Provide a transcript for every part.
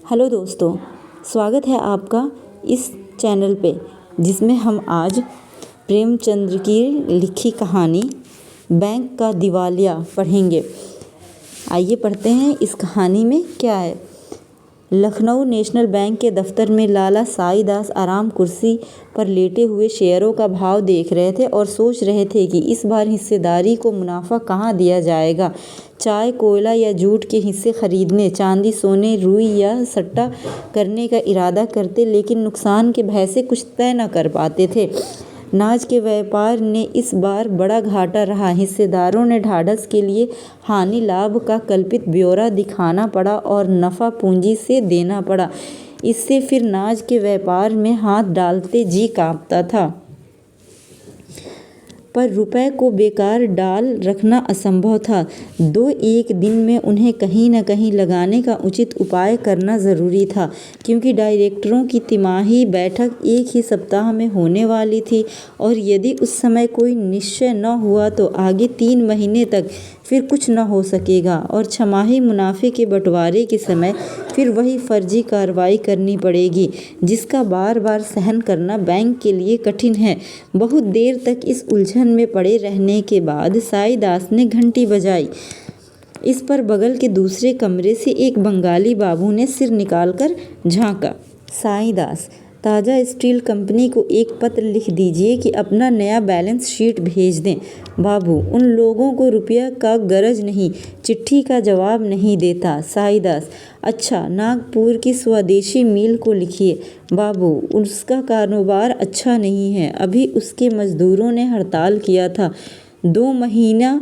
Hello दोस्तों, स्वागत है आपका इस चैनल पे जिसमें हम आज प्रेमचंद की लिखी कहानी बैंक का दिवालिया पढ़ेंगे। आइए पढ़ते हैं इस कहानी में क्या है। लखनऊ नेशनल बैंक के दफ्तर में लाला साईदास आराम कुर्सी पर लेटे हुए शेयरों का भाव देख रहे थे और सोच रहे थे कि इस बार हिस्सेदारी को मुनाफा कहाँ दिया जाएगा। चाय, कोयला या जूट के हिस्से खरीदने, चांदी, सोने, रुई या सट्टा करने का इरादा करते, लेकिन नुकसान के भय से कुछ तय न कर पाते थे। नाज के व्यापार ने इस बार बड़ा घाटा रहा। हिस्सेदारों ने ढाढ़स के लिए हानि लाभ का कल्पित ब्यौरा दिखाना पड़ा और नफ़ा पूंजी से देना पड़ा। इससे फिर नाज के व्यापार में हाथ डालते जी कांपता था, पर रुपए को बेकार डाल रखना असंभव था। दो एक दिन में उन्हें कहीं न कहीं लगाने का उचित उपाय करना ज़रूरी था, क्योंकि डायरेक्टरों की तिमाही बैठक एक ही सप्ताह में होने वाली थी और यदि उस समय कोई निश्चय न हुआ तो आगे 3 महीने तक फिर कुछ न हो सकेगा और छमाही मुनाफे के बंटवारे के समय फिर वही फर्जी कार्रवाई करनी पड़ेगी, जिसका बार बार सहन करना बैंक के लिए कठिन है। बहुत देर तक इस उलझन में पड़े रहने के बाद साईदास ने घंटी बजाई। इस पर बगल के दूसरे कमरे से एक बंगाली बाबू ने सिर निकालकर झांका। साईदास, ताज़ा स्टील कंपनी को एक पत्र लिख दीजिए कि अपना नया बैलेंस शीट भेज दें। बाबू, उन लोगों को रुपया का गरज नहीं, चिट्ठी का जवाब नहीं देता। साईदास, अच्छा, नागपुर की स्वदेशी मिल को लिखिए। बाबू, उसका कारोबार अच्छा नहीं है, अभी उसके मजदूरों ने हड़ताल किया था, 2 महीना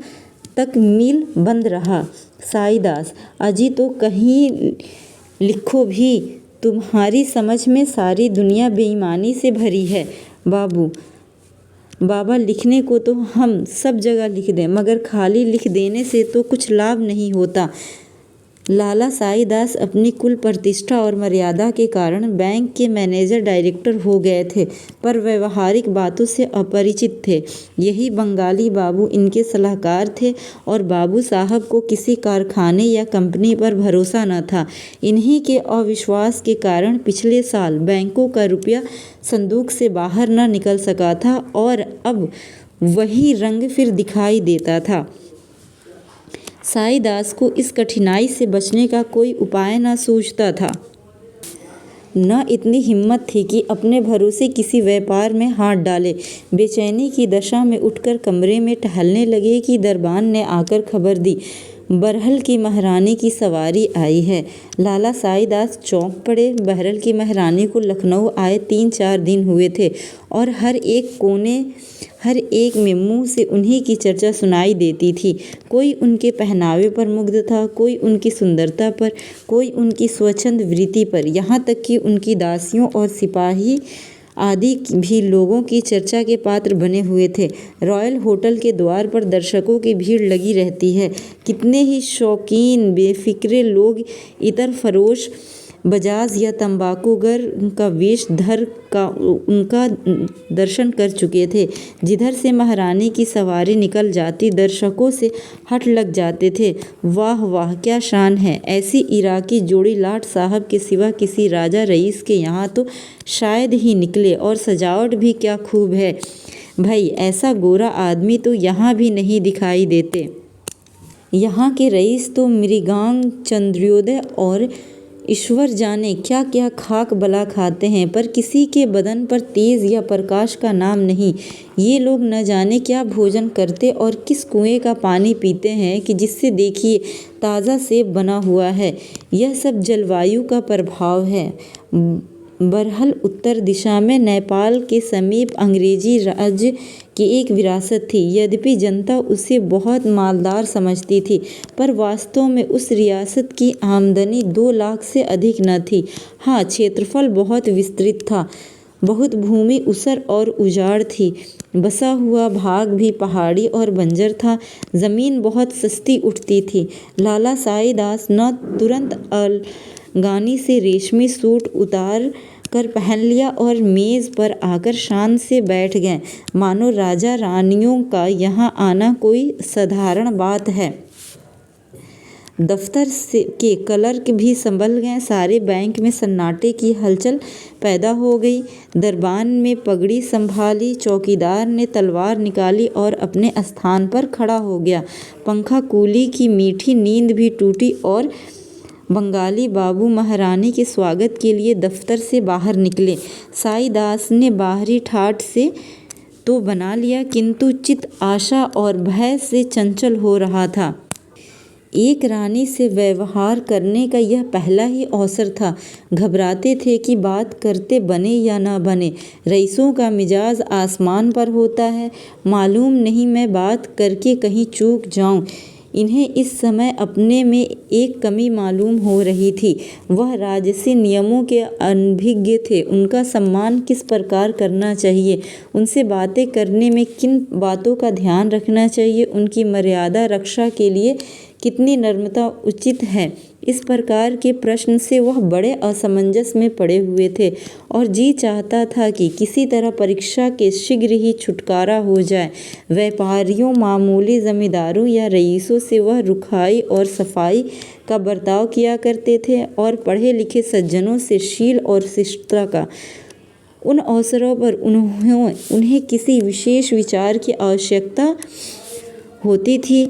तक मिल बंद रहा। साईदास, अजी तो कहीं लिखो भी, तुम्हारी समझ में सारी दुनिया बेईमानी से भरी है। बाबा, लिखने को तो हम सब जगह लिख दें, मगर खाली लिख देने से तो कुछ लाभ नहीं होता। लाला साईदास अपनी कुल प्रतिष्ठा और मर्यादा के कारण बैंक के मैनेजर डायरेक्टर हो गए थे, पर व्यवहारिक बातों से अपरिचित थे। यही बंगाली बाबू इनके सलाहकार थे और बाबू साहब को किसी कारखाने या कंपनी पर भरोसा न था। इन्हीं के अविश्वास के कारण पिछले साल बैंकों का रुपया संदूक से बाहर न निकल सका था और अब वही रंग फिर दिखाई देता था। साईदास को इस कठिनाई से बचने का कोई उपाय न सूझता था। न इतनी हिम्मत थी कि अपने भरोसे किसी व्यापार में हाथ डाले। बेचैनी की दशा में उठकर कमरे में टहलने लगे कि दरबान ने आकर खबर दी, बहरल की महारानी की सवारी आई है। लाला साईदास चौंक पड़े। बहरल की महारानी को लखनऊ आए 3-4 दिन हुए थे और हर एक में मुंह से उन्हीं की चर्चा सुनाई देती थी। कोई उनके पहनावे पर मुग्ध था, कोई उनकी सुंदरता पर, कोई उनकी स्वच्छंद वृत्ति पर, यहाँ तक कि उनकी दासियों और सिपाही आदि भी लोगों की चर्चा के पात्र बने हुए थे। रॉयल होटल के द्वार पर दर्शकों की भीड़ लगी रहती है। कितने ही शौकीन बेफिक्रे लोग इतर फरोश, बजाज या तंबाकूगर का वेश धर का उनका दर्शन कर चुके थे। जिधर से महारानी की सवारी निकल जाती, दर्शकों से हट लग जाते थे। वाह वाह, क्या शान है! ऐसी इराकी जोड़ी लाट साहब के सिवा किसी राजा रईस के यहाँ तो शायद ही निकले, और सजावट भी क्या खूब है भाई! ऐसा गोरा आदमी तो यहाँ भी नहीं दिखाई देते। यहाँ के रईस तो मृगांक, चंद्रोदय और ईश्वर जाने क्या क्या खाक बला खाते हैं, पर किसी के बदन पर तेज या प्रकाश का नाम नहीं। ये लोग न जाने क्या भोजन करते और किस कुएं का पानी पीते हैं कि जिससे देखिए ताज़ा सेब बना हुआ है। यह सब जलवायु का प्रभाव है। बहरल उत्तर दिशा में नेपाल के समीप अंग्रेजी राज्य की एक विरासत थी। यद्यपि जनता उसे बहुत मालदार समझती थी, पर वास्तव में उस रियासत की आमदनी 2 लाख से अधिक न थी। हाँ, क्षेत्रफल बहुत विस्तृत था, बहुत भूमि ऊसर और उजाड़ थी, बसा हुआ भाग भी पहाड़ी और बंजर था। ज़मीन बहुत सस्ती उठती थी। लाला साईदास न तुरंत अफगानी से रेशमी सूट उतार कर पहन लिया और मेज़ पर आकर शान से बैठ गए, मानो राजा रानियों का यहाँ आना कोई साधारण बात है। दफ्तर के क्लर्क भी संभल गए। सारे बैंक में सन्नाटे की हलचल पैदा हो गई। दरबान में पगड़ी संभाली, चौकीदार ने तलवार निकाली और अपने स्थान पर खड़ा हो गया। पंखा कूली की मीठी नींद भी टूटी और बंगाली बाबू महारानी के स्वागत के लिए दफ्तर से बाहर निकले। साईदास ने बाहरी ठाठ से तो बना लिया, किंतु चित्त आशा और भय से चंचल हो रहा था। एक रानी से व्यवहार करने का यह पहला ही अवसर था। घबराते थे कि बात करते बने या न बने। रईसों का मिजाज आसमान पर होता है। मालूम नहीं मैं बात करके कहीं चूक जाऊं। इन्हें इस समय अपने में एक कमी मालूम हो रही थी। वह राजसी नियमों के अनभिज्ञ थे। उनका सम्मान किस प्रकार करना चाहिए, उनसे बातें करने में किन बातों का ध्यान रखना चाहिए, उनकी मर्यादा रक्षा के लिए कितनी नम्रता उचित है, इस प्रकार के प्रश्न से वह बड़े असमंजस में पड़े हुए थे और जी चाहता था कि किसी तरह परीक्षा के शीघ्र ही छुटकारा हो जाए। व्यापारियों, मामूली जमींदारों या रईसों से वह रुखाई और सफाई का बर्ताव किया करते थे और पढ़े लिखे सज्जनों से शील और शिष्टता का। उन अवसरों पर उन्हें किसी विशेष विचार की आवश्यकता होती थी,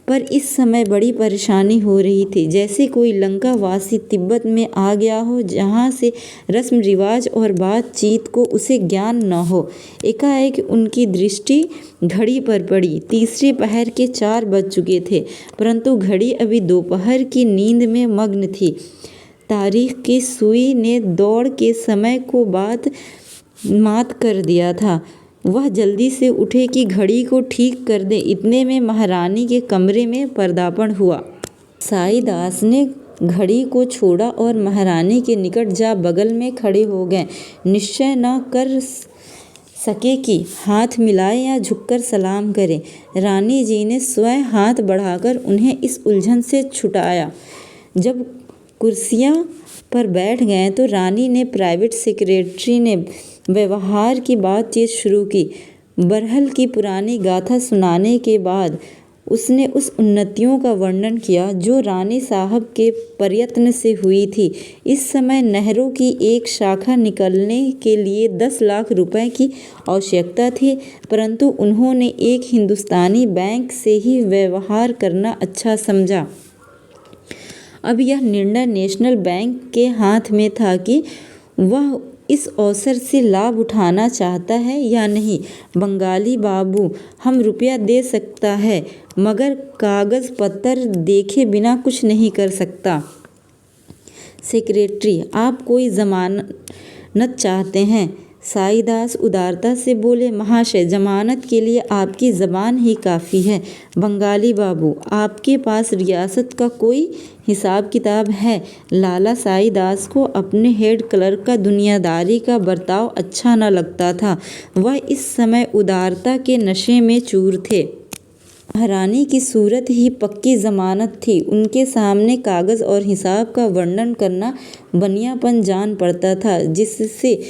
पर इस समय बड़ी परेशानी हो रही थी। जैसे कोई लंका वासी तिब्बत में आ गया हो, जहाँ से रस्म रिवाज और बातचीत को उसे ज्ञान न हो। एकाएक उनकी दृष्टि घड़ी पर पड़ी। तीसरे पहर के 4 बज चुके थे, परंतु घड़ी अभी दोपहर की नींद में मग्न थी। तारीख की सुई ने दौड़ के समय को मात कर दिया था। वह जल्दी से उठे कि घड़ी को ठीक कर दे। इतने में महारानी के कमरे में पदार्पण हुआ। साईदास ने घड़ी को छोड़ा और महारानी के निकट जा बगल में खड़े हो गए। निश्चय न कर सके कि हाथ मिलाए या झुककर सलाम करें। रानी जी ने स्वयं हाथ बढ़ाकर उन्हें इस उलझन से छुड़ाया। जब कुर्सियां पर बैठ गए तो रानी ने प्राइवेट सेक्रेटरी ने व्यवहार की बातचीत शुरू की। बरहल की पुरानी गाथा सुनाने के बाद उसने उस उन्नतियों का वर्णन किया जो रानी साहब के प्रयत्न से हुई थी। इस समय नहरों की एक शाखा निकलने के लिए 10 लाख रुपए की आवश्यकता थी, परंतु उन्होंने एक हिंदुस्तानी बैंक से ही व्यवहार करना अच्छा समझा। अब यह निर्णय नेशनल बैंक के हाथ में था कि वह इस अवसर से लाभ उठाना चाहता है या नहीं। बंगाली बाबू, हम रुपया दे सकता है, मगर कागज पत्तर देखे बिना कुछ नहीं कर सकता। सेक्रेटरी, आप कोई जमानत चाहते हैं? साईदास उदारता से बोले, महाशय, जमानत के लिए आपकी ज़बान ही काफ़ी है। बंगाली बाबू, आपके पास रियासत का कोई हिसाब किताब है? लाला साईदास को अपने हेड क्लर्क का दुनियादारी का बर्ताव अच्छा न लगता था। वह इस समय उदारता के नशे में चूर थे। महारानी की सूरत ही पक्की जमानत थी। उनके सामने कागज़ और हिसाब का वर्णन करना बनियापन जान पड़ता था, जिससे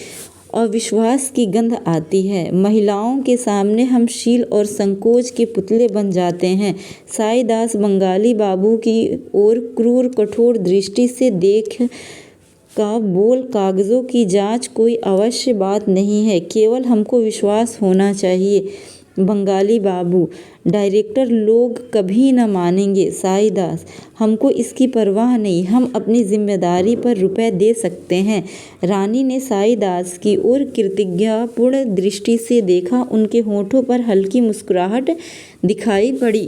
अविश्वास की गंध आती है। महिलाओं के सामने हम शील और संकोच के पुतले बन जाते हैं। साईदास बंगाली बाबू की ओर क्रूर कठोर दृष्टि से देख का बोल, कागज़ों की जांच कोई अवश्य बात नहीं है, केवल हमको विश्वास होना चाहिए। बंगाली बाबू, डायरेक्टर लोग कभी न मानेंगे। साईदास, हमको इसकी परवाह नहीं, हम अपनी जिम्मेदारी पर रुपए दे सकते हैं। रानी ने साईदास की ओर कृतज्ञतापूर्ण दृष्टि से देखा। उनके होठों पर हल्की मुस्कुराहट दिखाई पड़ी,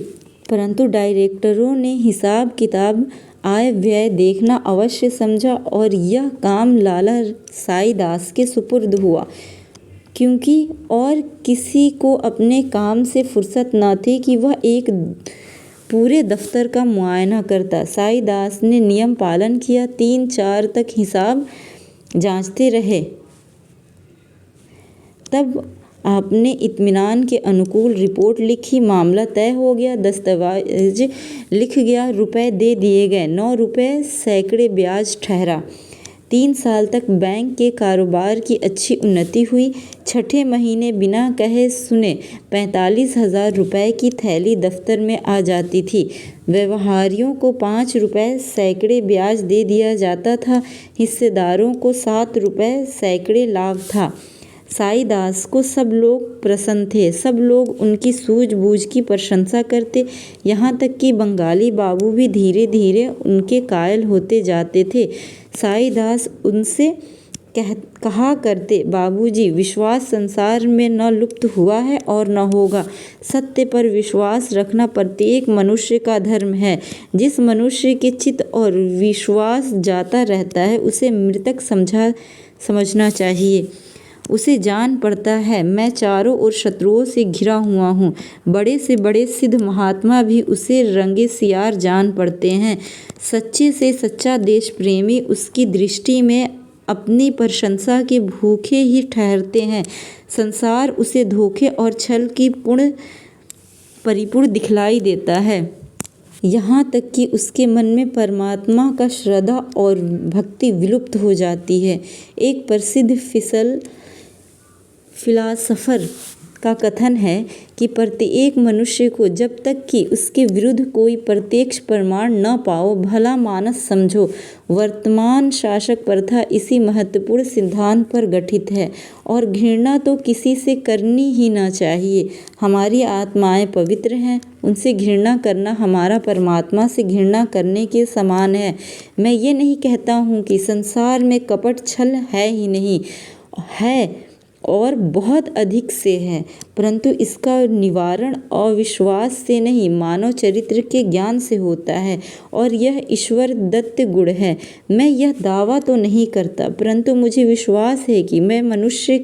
परंतु डायरेक्टरों ने हिसाब किताब, आय व्यय देखना अवश्य समझा और यह काम लाला साईदास के सुपुर्द हुआ, क्योंकि और किसी को अपने काम से फुर्सत न थी कि वह एक पूरे दफ्तर का मुआयना करता। साईदास ने नियम पालन किया। 3-4 तक हिसाब जांचते रहे। तब आपने इत्मीनान के अनुकूल रिपोर्ट लिखी। मामला तय हो गया, दस्तावेज लिख गया, रुपए दे दिए गए। 9 रुपए सैकड़े ब्याज ठहरा। 3 साल तक बैंक के कारोबार की अच्छी उन्नति हुई। छठे महीने बिना कहे सुने 45,000 रुपये की थैली दफ्तर में आ जाती थी। व्यवहारियों को 5 रुपये सैकड़े ब्याज दे दिया जाता था। हिस्सेदारों को 7 रुपये सैकड़े लाभ था। साईदास को सब लोग प्रसन्न थे। सब लोग उनकी सूझबूझ की प्रशंसा करते, यहाँ तक कि बंगाली बाबू भी धीरे धीरे उनके कायल होते जाते थे। साईदास उनसे कहा करते, बाबूजी, विश्वास संसार में न लुप्त हुआ है और न होगा। सत्य पर विश्वास रखना प्रत्येक मनुष्य का धर्म है। जिस मनुष्य के चित्त और विश्वास जाता रहता है उसे मृतक समझना चाहिए। उसे जान पड़ता है मैं चारों ओर शत्रुओं से घिरा हुआ हूँ। बड़े से बड़े सिद्ध महात्मा भी उसे रंगे सियार जान पड़ते हैं। सच्चे से सच्चा देश प्रेमी उसकी दृष्टि में अपनी प्रशंसा के भूखे ही ठहरते हैं। संसार उसे धोखे और छल की परिपूर्ण दिखलाई देता है। यहाँ तक कि उसके मन में परमात्मा का श्रद्धा और भक्ति विलुप्त हो जाती है। एक प्रसिद्ध फिलासफर का कथन है कि प्रत्येक मनुष्य को जब तक कि उसके विरुद्ध कोई प्रत्यक्ष प्रमाण न पाओ भला मानस समझो। वर्तमान शासक प्रथा इसी महत्वपूर्ण सिद्धांत पर गठित है और घृणा तो किसी से करनी ही न चाहिए। हमारी आत्माएं पवित्र हैं, उनसे घृणा करना हमारा परमात्मा से घृणा करने के समान है। मैं ये नहीं कहता हूँ कि संसार में कपट छल है ही नहीं, है और बहुत अधिक से है, परंतु इसका निवारण अविश्वास से नहीं मानव चरित्र के ज्ञान से होता है और यह ईश्वर दत्त गुण है। मैं यह दावा तो नहीं करता, परंतु मुझे विश्वास है कि मैं मनुष्य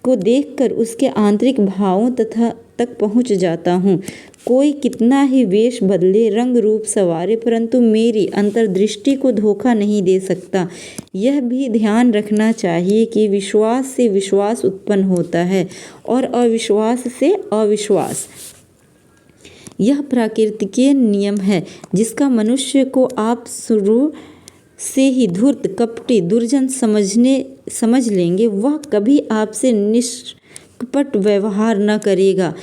को देखकर उसके आंतरिक भावों तक पहुंच जाता हूँ। कोई कितना ही वेश बदले, रंग रूप संवारे, परंतु मेरी अंतर्दृष्टि को धोखा नहीं दे सकता। यह भी ध्यान रखना चाहिए कि विश्वास से विश्वास उत्पन्न होता है और अविश्वास से अविश्वास। यह प्राकृतिक नियम है जिसका मनुष्य को आप शुरू से ही धूर्त, कपटी, दुर्जन समझ लेंगे, वह कभी आपसे निष्कपट व्यवहार न करेगा।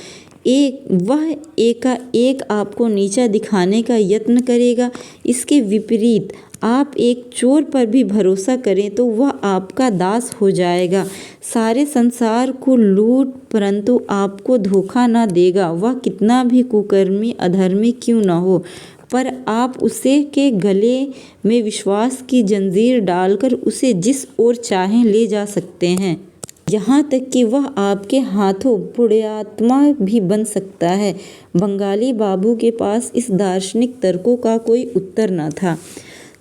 वह एकाएक आपको नीचा दिखाने का यत्न करेगा। इसके विपरीत आप एक चोर पर भी भरोसा करें तो वह आपका दास हो जाएगा। सारे संसार को लूट परंतु आपको धोखा न देगा। वह कितना भी कुकर्मी अधर्मी क्यों न हो, पर आप उसे के गले में विश्वास की जंजीर डालकर उसे जिस ओर चाहें ले जा सकते हैं, यहाँ तक कि वह आपके हाथों पुण्यात्मा भी बन सकता है। बंगाली बाबू के पास इस दार्शनिक तर्कों का कोई उत्तर न था।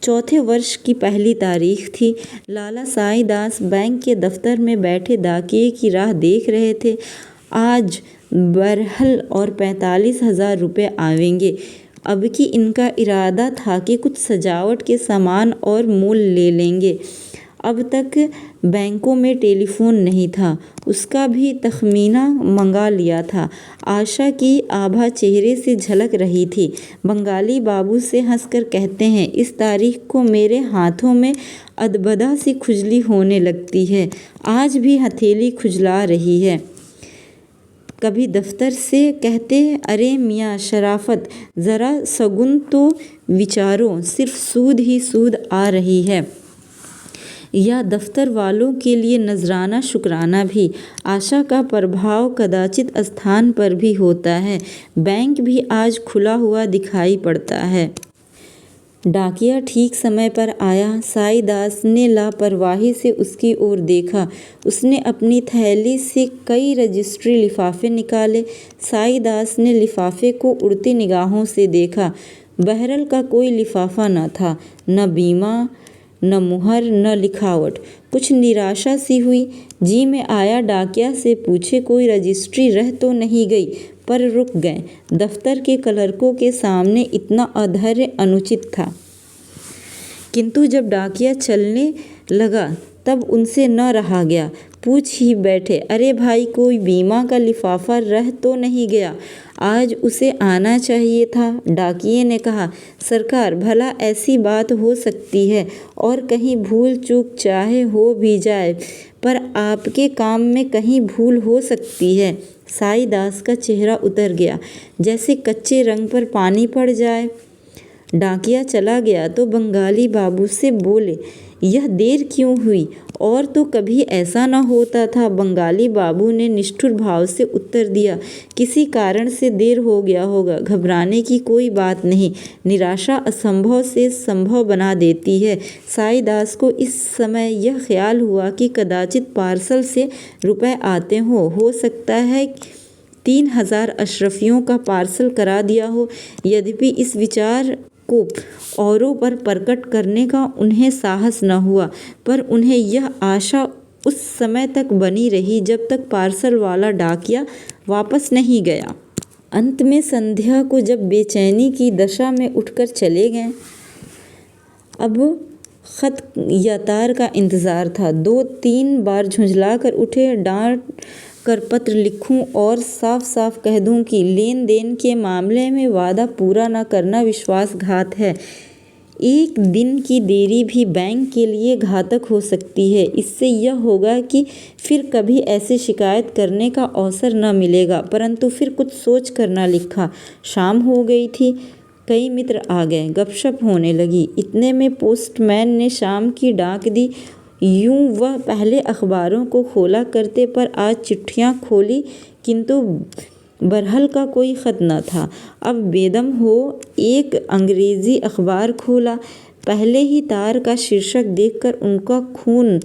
चौथे वर्ष की पहली तारीख थी। लाला साईदास बैंक के दफ्तर में बैठे डाकिये की राह देख रहे थे। आज बरहल और 45,000 रुपये आवेंगे। अब की इनका इरादा था कि कुछ सजावट के सामान और मूल ले लेंगे। अब तक बैंकों में टेलीफोन नहीं था, उसका भी तखमीना मंगा लिया था। आशा की आभा चेहरे से झलक रही थी। बंगाली बाबू से हंसकर कहते हैं, इस तारीख को मेरे हाथों में अदबदा सी खुजली होने लगती है। आज भी हथेली खुजला रही है। कभी दफ्तर से कहते, अरे मियाँ शराफत, ज़रा सगुन तो विचारो, सिर्फ सूद ही सूद आ रही है। या दफ्तर वालों के लिए नजराना शुक्राना भी। आशा का प्रभाव कदाचित स्थान पर भी होता है। बैंक भी आज खुला हुआ दिखाई पड़ता है। डाकिया ठीक समय पर आया। साईदास ने लापरवाही से उसकी ओर देखा। उसने अपनी थैली से कई रजिस्ट्री लिफाफे निकाले। साईदास ने लिफाफे को उड़ती निगाहों से देखा। बहरल का कोई लिफाफा न था, न बीमा, न मुहर, न लिखावट। कुछ निराशा सी हुई। जी में आया डाकिया से पूछे, कोई रजिस्ट्री रह तो नहीं गई, पर रुक गए। दफ्तर के क्लर्कों के सामने इतना अधैर्य अनुचित था। किंतु जब डाकिया चलने लगा तब उनसे न रहा गया। पूछ ही बैठे, अरे भाई, कोई बीमा का लिफाफा रह तो नहीं गया? आज उसे आना चाहिए था। डाकिये ने कहा, सरकार, भला ऐसी बात हो सकती है, और कहीं भूल चूक चाहे हो भी जाए, पर आपके काम में कहीं भूल हो सकती है। साईदास का चेहरा उतर गया, जैसे कच्चे रंग पर पानी पड़ जाए। डाकिया चला गया तो बंगाली बाबू से बोले, यह देर क्यों हुई? और तो कभी ऐसा न होता था। बंगाली बाबू ने निष्ठुर भाव से उत्तर दिया, किसी कारण से देर हो गया होगा। घबराने की कोई बात नहीं। निराशा असंभव से संभव बना देती है। साईदास को इस समय यह ख्याल हुआ कि कदाचित पार्सल से रुपए आते हो सकता है 3000 अशरफियों का पार्सल करा दिया हो। यद्यपि इस विचार को औरों पर प्रकट करने का उन्हें साहस न हुआ, पर उन्हें यह आशा उस समय तक बनी रही जब तक पार्सल वाला डाकिया वापस नहीं गया। अंत में संध्या को जब बेचैनी की दशा में उठकर चले गए, अब खत या तार का इंतज़ार था। 2-3 बार झुंझलाकर उठे, डांट कर पत्र लिखूं और साफ साफ कह दूं कि लेन देन के मामले में वादा पूरा न करना विश्वासघात है। एक दिन की देरी भी बैंक के लिए घातक हो सकती है। इससे यह होगा कि फिर कभी ऐसे शिकायत करने का अवसर न मिलेगा। परंतु फिर कुछ सोच कर न लिखा। शाम हो गई थी। कई मित्र आ गए, गपशप होने लगी। इतने में पोस्टमैन ने शाम की डाक दी। यूं वह पहले अखबारों को खोला करते, पर आज चिट्ठियां खोली किंतु बरहल का कोई खत न था। अब बेदम हो एक अंग्रेज़ी अखबार खोला। पहले ही तार का शीर्षक देखकर उनका खून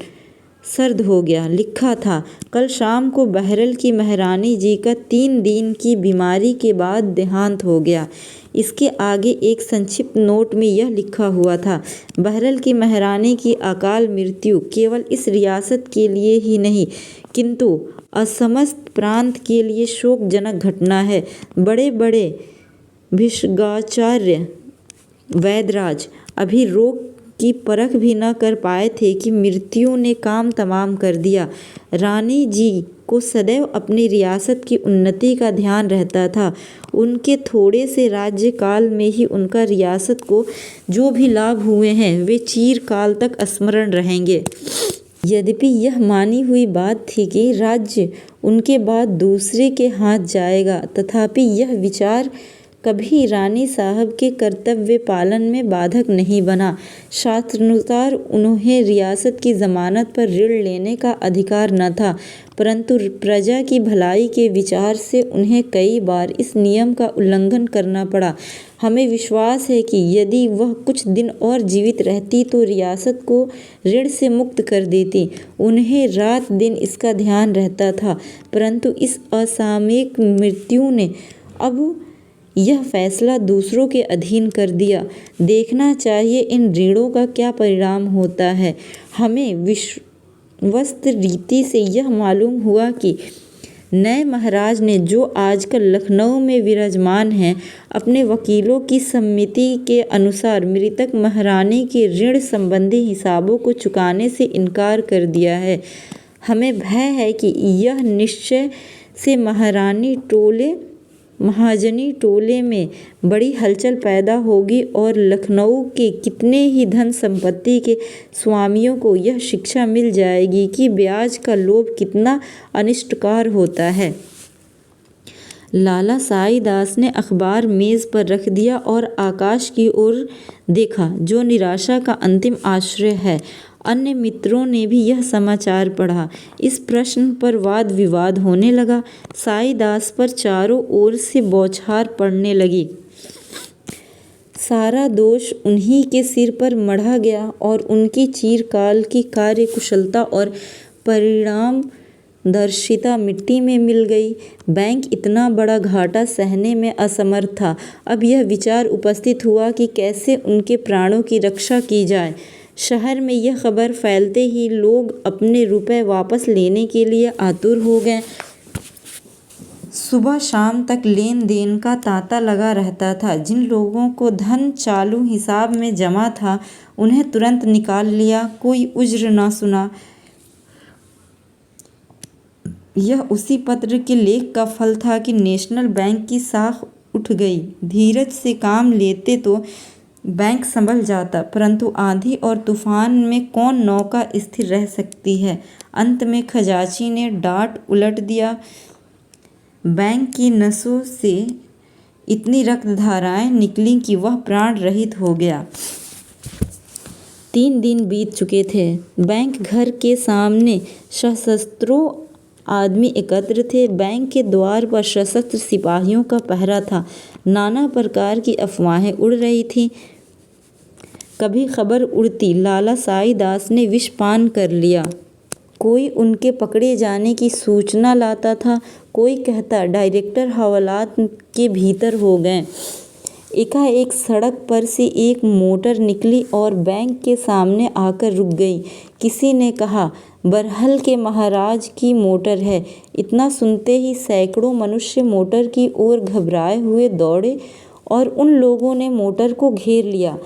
सर्द हो गया। लिखा था, कल शाम को बहरल की महारानी जी का 3 दिन की बीमारी के बाद देहांत हो गया। इसके आगे एक संक्षिप्त नोट में यह लिखा हुआ था, बहरल की महारानी की अकाल मृत्यु केवल इस रियासत के लिए ही नहीं किंतु असमस्त प्रांत के लिए शोकजनक घटना है। बड़े बड़े भिषगाचार्य वैदराज अभी रोग की परख भी न कर पाए थे कि मृत्यु ने काम तमाम कर दिया। रानी जी को सदैव अपनी रियासत की उन्नति का ध्यान रहता था। उनके थोड़े से राज्यकाल में ही उनका रियासत को जो भी लाभ हुए हैं वे चिरकाल तक स्मरण रहेंगे। यद्यपि यह मानी हुई बात थी कि राज्य उनके बाद दूसरे के हाथ जाएगा, तथापि यह विचार कभी रानी साहब के कर्तव्य पालन में बाधक नहीं बना। शास्त्रानुसार उन्हें रियासत की जमानत पर ऋण लेने का अधिकार न था, परंतु प्रजा की भलाई के विचार से उन्हें कई बार इस नियम का उल्लंघन करना पड़ा। हमें विश्वास है कि यदि वह कुछ दिन और जीवित रहती तो रियासत को ऋण से मुक्त कर देती। उन्हें रात दिन इसका ध्यान रहता था, परंतु इस असामयिक मृत्यु ने अब यह फैसला दूसरों के अधीन कर दिया। देखना चाहिए इन ऋणों का क्या परिणाम होता है। हमें विश्वस्त रीति से यह मालूम हुआ कि नए महाराज ने, जो आजकल लखनऊ में विराजमान हैं, अपने वकीलों की सम्मति के अनुसार मृतक महारानी के ऋण संबंधी हिसाबों को चुकाने से इनकार कर दिया है। हमें भय है कि यह निश्चय से महाजनी टोले में बड़ी हलचल पैदा होगी और लखनऊ के कितने ही धन संपत्ति के स्वामियों को यह शिक्षा मिल जाएगी कि ब्याज का लोभ कितना अनिष्टकार होता है। लाला साईदास ने अखबार मेज़ पर रख दिया और आकाश की ओर देखा, जो निराशा का अंतिम आश्रय है। अन्य मित्रों ने भी यह समाचार पढ़ा। इस प्रश्न पर वाद विवाद होने लगा। साईदास पर चारों ओर से बौछार पड़ने लगी। सारा दोष उन्हीं के सिर पर मढ़ा गया और उनकी चिरकाल की कार्यकुशलता और परिणामदर्शिता मिट्टी में मिल गई। बैंक इतना बड़ा घाटा सहने में असमर्थ था। अब यह विचार उपस्थित हुआ कि कैसे उनके प्राणों की रक्षा की जाए। शहर में यह खबर फैलते ही लोग अपने रुपए वापस लेने के लिए आतुर हो गए। सुबह शाम तक लेन देन का तांता लगा रहता था। जिन लोगों को धन चालू हिसाब में जमा था उन्हें तुरंत निकाल लिया। कोई उज्र न सुना। यह उसी पत्र के लेख का फल था कि नेशनल बैंक की साख उठ गई। धीरज से काम लेते तो बैंक संभल जाता, परंतु आंधी और तूफान में कौन नौका स्थिर रह सकती है। अंत में खजांची ने डांट उलट दिया। बैंक की नसों से इतनी रक्तधाराएं निकली कि वह प्राण रहित हो गया। 3 दिन बीत चुके थे। बैंक घर के सामने सशस्त्रों आदमी एकत्र थे। बैंक के द्वार पर सशस्त्र सिपाहियों का पहरा था। नाना प्रकार की अफवाहें उड़ रही थीं। कभी खबर उड़ती, लाला साईदास ने विष पान कर लिया। कोई उनके पकड़े जाने की सूचना लाता था, कोई कहता डायरेक्टर हवालात के भीतर हो गए। एकाएक सड़क पर से एक मोटर निकली और बैंक के सामने आकर रुक गई। किसी ने कहा, बरहल के महाराज की मोटर है। इतना सुनते ही सैकड़ों मनुष्य मोटर की ओर घबराए हुए दौड़े और उन लोगों ने मोटर को घेर लिया।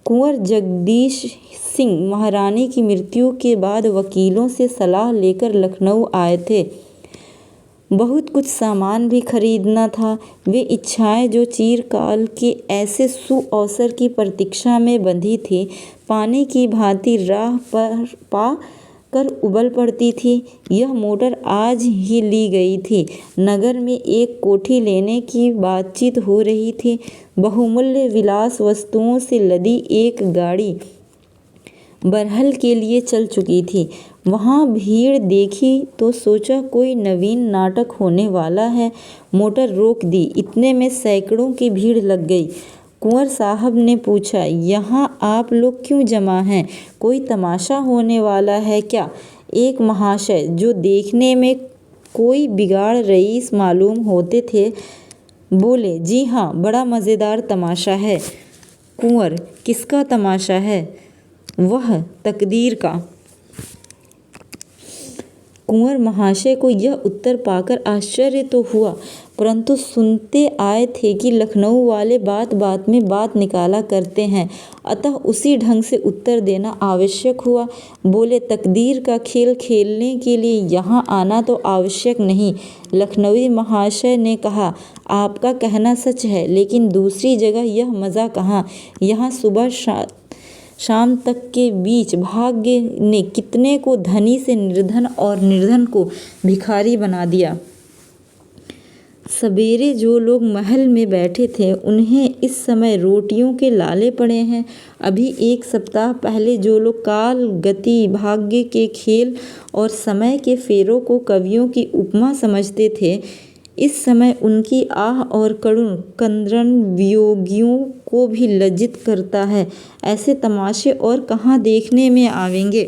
कुंवर जगदीश सिंह महारानी की मृत्यु के बाद वकीलों से सलाह लेकर लखनऊ आए थे। बहुत कुछ सामान भी खरीदना था। वे इच्छाएं जो चिरकाल के ऐसे सुअवसर की प्रतीक्षा में बंधी थी, पानी की भांति राह पर पा कर उबल पड़ती थी। यह मोटर आज ही ली गई थी। नगर में एक कोठी लेने की बातचीत हो रही थी। बहुमूल्य विलास वस्तुओं से लदी एक गाड़ी बरहल के लिए चल चुकी थी। वहाँ भीड़ देखी तो सोचा कोई नवीन नाटक होने वाला है। मोटर रोक दी। इतने में सैकड़ों की भीड़ लग गई। कुंवर साहब ने पूछा, यहाँ आप लोग क्यों जमा हैं? कोई तमाशा होने वाला है क्या? एक महाशय, जो देखने में कोई बिगाड़ रईस मालूम होते थे, बोले, जी हाँ, बड़ा मज़ेदार तमाशा है। कुंवर, किसका तमाशा है? वह तकदीर का। कुंवर महाशय को यह उत्तर पाकर आश्चर्य तो हुआ, परंतु सुनते आए थे कि लखनऊ वाले बात बात में बात निकाला करते हैं, अतः उसी ढंग से उत्तर देना आवश्यक हुआ। बोले, तकदीर का खेल खेलने के लिए यहाँ आना तो आवश्यक नहीं। लखनवी महाशय ने कहा, आपका कहना सच है, लेकिन दूसरी जगह यह मज़ा कहाँ। यहाँ सुबह शाम तक के बीच भाग्य ने कितने को धनी से निर्धन और निर्धन को भिखारी बना दिया। सवेरे जो लोग महल में बैठे थे, उन्हें इस समय रोटियों के लाले पड़े हैं। अभी 1 सप्ताह पहले जो लोग काल, गति, भाग्य के खेल और समय के फेरों को कवियों की उपमा समझते थे, इस समय उनकी आह और करुण क्रंदन वियोगियों को भी लज्जित करता है। ऐसे तमाशे और कहाँ देखने में आवेंगे।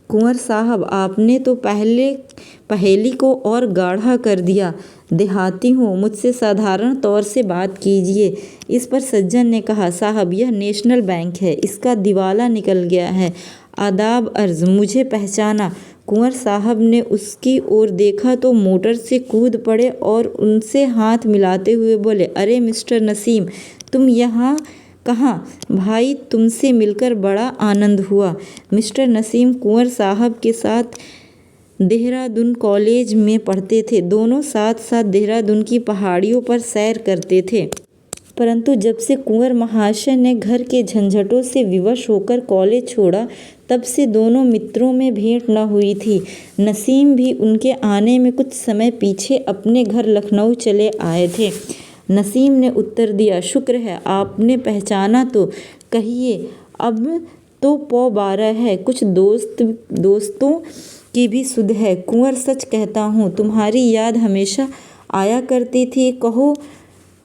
कुंवर साहब, आपने तो पहेली को और गाढ़ा कर दिया। देहाती हूँ, मुझसे साधारण तौर से बात कीजिए। इस पर सज्जन ने कहा, साहब, यह नेशनल बैंक है, इसका दिवाला निकल गया है। आदाब अर्ज़, मुझे पहचाना? कुंवर साहब ने उसकी ओर देखा तो मोटर से कूद पड़े और उनसे हाथ मिलाते हुए बोले, अरे मिस्टर नसीम, तुम यहाँ कहाँ? भाई, तुमसे मिलकर बड़ा आनंद हुआ। मिस्टर नसीम कुंवर साहब के साथ देहरादून कॉलेज में पढ़ते थे। दोनों साथ साथ देहरादून की पहाड़ियों पर सैर करते थे। परंतु जब से कुंवर महाशय ने घर के झंझटों से विवश होकर कॉलेज छोड़ा, तब से दोनों मित्रों में भेंट न हुई थी। नसीम भी उनके आने में कुछ समय पीछे अपने घर लखनऊ चले आए थे। नसीम ने उत्तर दिया, शुक्र है आपने पहचाना तो कहिए। अब तो 12:15 है, कुछ दोस्तों की भी सुध है। कुंवर, सच कहता हूँ, तुम्हारी याद हमेशा आया करती थी। कहो,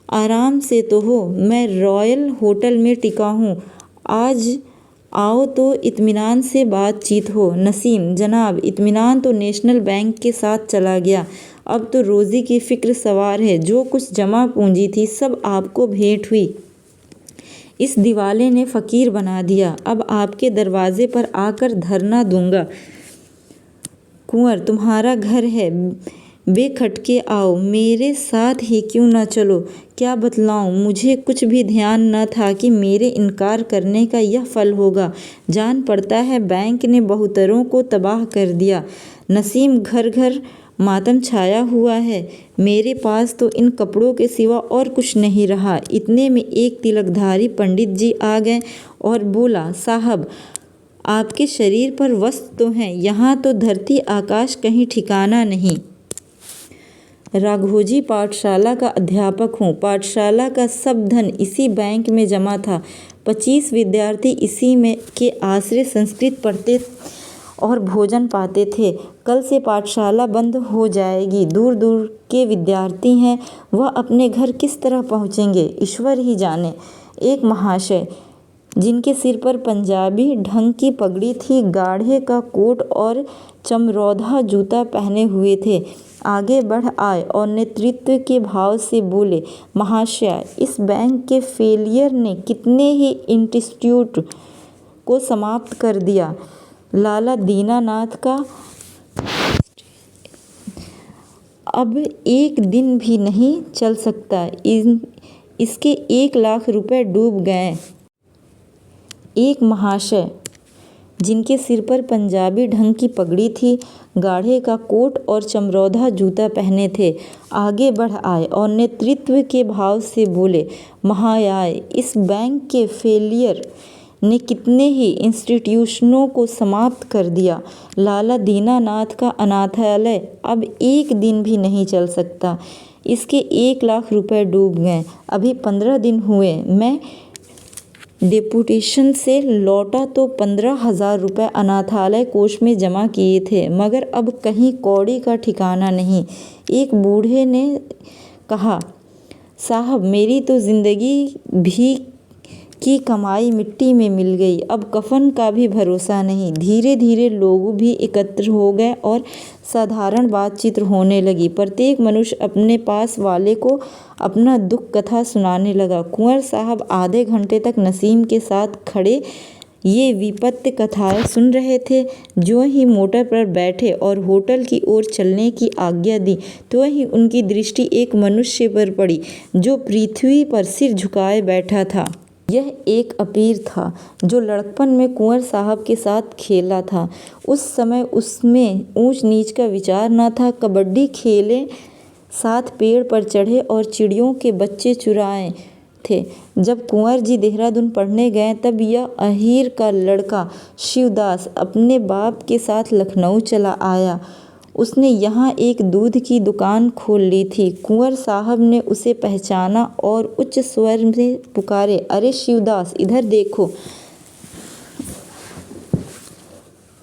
आराम से तो हो। मैं रॉयल होटल में टिका हूँ। आज आओ तो इत्मीनान से बातचीत हो। नसीम, जनाब, इत्मीनान तो नेशनल बैंक के साथ चला गया। अब तो रोज़ी की फ़िक्र सवार है। जो कुछ जमा पूंजी थी, सब आपको भेंट हुई। इस दिवाले ने फ़कीर बना दिया। अब आपके दरवाजे पर आकर धरना दूंगा। कुंवर, तुम्हारा घर है, बेखटके आओ, मेरे साथ ही क्यों न चलो। क्या बतलाऊं, मुझे कुछ भी ध्यान न था कि मेरे इनकार करने का यह फल होगा। जान पड़ता है बैंक ने बहुतरों को तबाह कर दिया। नसीम घर घर मातम छाया हुआ है। मेरे पास तो इन कपड़ों के सिवा और कुछ नहीं रहा। इतने में एक तिलकधारी पंडित जी आ गए और बोला, साहब आपके शरीर पर वस्त्र तो हैं, यहाँ तो धरती आकाश कहीं ठिकाना नहीं। राघोजी पाठशाला का अध्यापक हूँ। पाठशाला का सब धन इसी बैंक में जमा था। 25 विद्यार्थी इसी में के आश्रय संस्कृत पढ़ते और भोजन पाते थे। कल से पाठशाला बंद हो जाएगी। दूर दूर के विद्यार्थी हैं, वह अपने घर किस तरह पहुँचेंगे, ईश्वर ही जाने। एक महाशय जिनके सिर पर पंजाबी ढंग की पगड़ी थी, गाढ़े का कोट और चमरौधा जूता पहने हुए थे, आगे बढ़ आए और नेतृत्व के भाव से बोले, महाशय इस बैंक के फेलियर ने कितने ही इंस्टीट्यूट को समाप्त कर दिया। लाला दीनानाथ का अब एक दिन भी नहीं चल सकता। इसके 1 लाख रुपए डूब गए। एक महाशय जिनके सिर पर पंजाबी ढंग की पगड़ी थी, गाढ़े का कोट और चमरौधा जूता पहने थे, आगे बढ़ आए और नेतृत्व के भाव से बोले, महाशय इस बैंक के फेलियर ने कितने ही इंस्टीट्यूशनों को समाप्त कर दिया। लाला दीनानाथ का अनाथालय अब एक दिन भी नहीं चल सकता। इसके 1 लाख रुपए डूब गए। अभी 15 दिन हुए मैं डेपुटेशन से लौटा तो 15,000 रुपये अनाथालय कोष में जमा किए थे, मगर अब कहीं कौड़ी का ठिकाना नहीं। एक बूढ़े ने कहा, साहब मेरी तो ज़िंदगी भी की कमाई मिट्टी में मिल गई। अब कफन का भी भरोसा नहीं। धीरे धीरे लोग भी एकत्र हो गए और साधारण बातचीत होने लगी। प्रत्येक मनुष्य अपने पास वाले को अपना दुख कथा सुनाने लगा। कुंवर साहब आधे घंटे तक नसीम के साथ खड़े ये विपत्ति कथाएं सुन रहे थे। जो ही मोटर पर बैठे और होटल की ओर चलने की आज्ञा दी, तो ही उनकी दृष्टि एक मनुष्य पर पड़ी जो पृथ्वी पर सिर झुकाए बैठा था। यह एक अपीर था जो लड़कपन में कुंवर साहब के साथ खेला था। उस समय उसमें ऊंच नीच का विचार न था। कबड्डी खेले, साथ पेड़ पर चढ़े और चिड़ियों के बच्चे चुराए थे। जब कुंवर जी देहरादून पढ़ने गए तब यह अहीर का लड़का शिवदास अपने बाप के साथ लखनऊ चला आया। उसने यहाँ एक दूध की दुकान खोल ली थी। कुंवर साहब ने उसे पहचाना और उच्च स्वर में पुकारे, अरे शिवदास इधर देखो।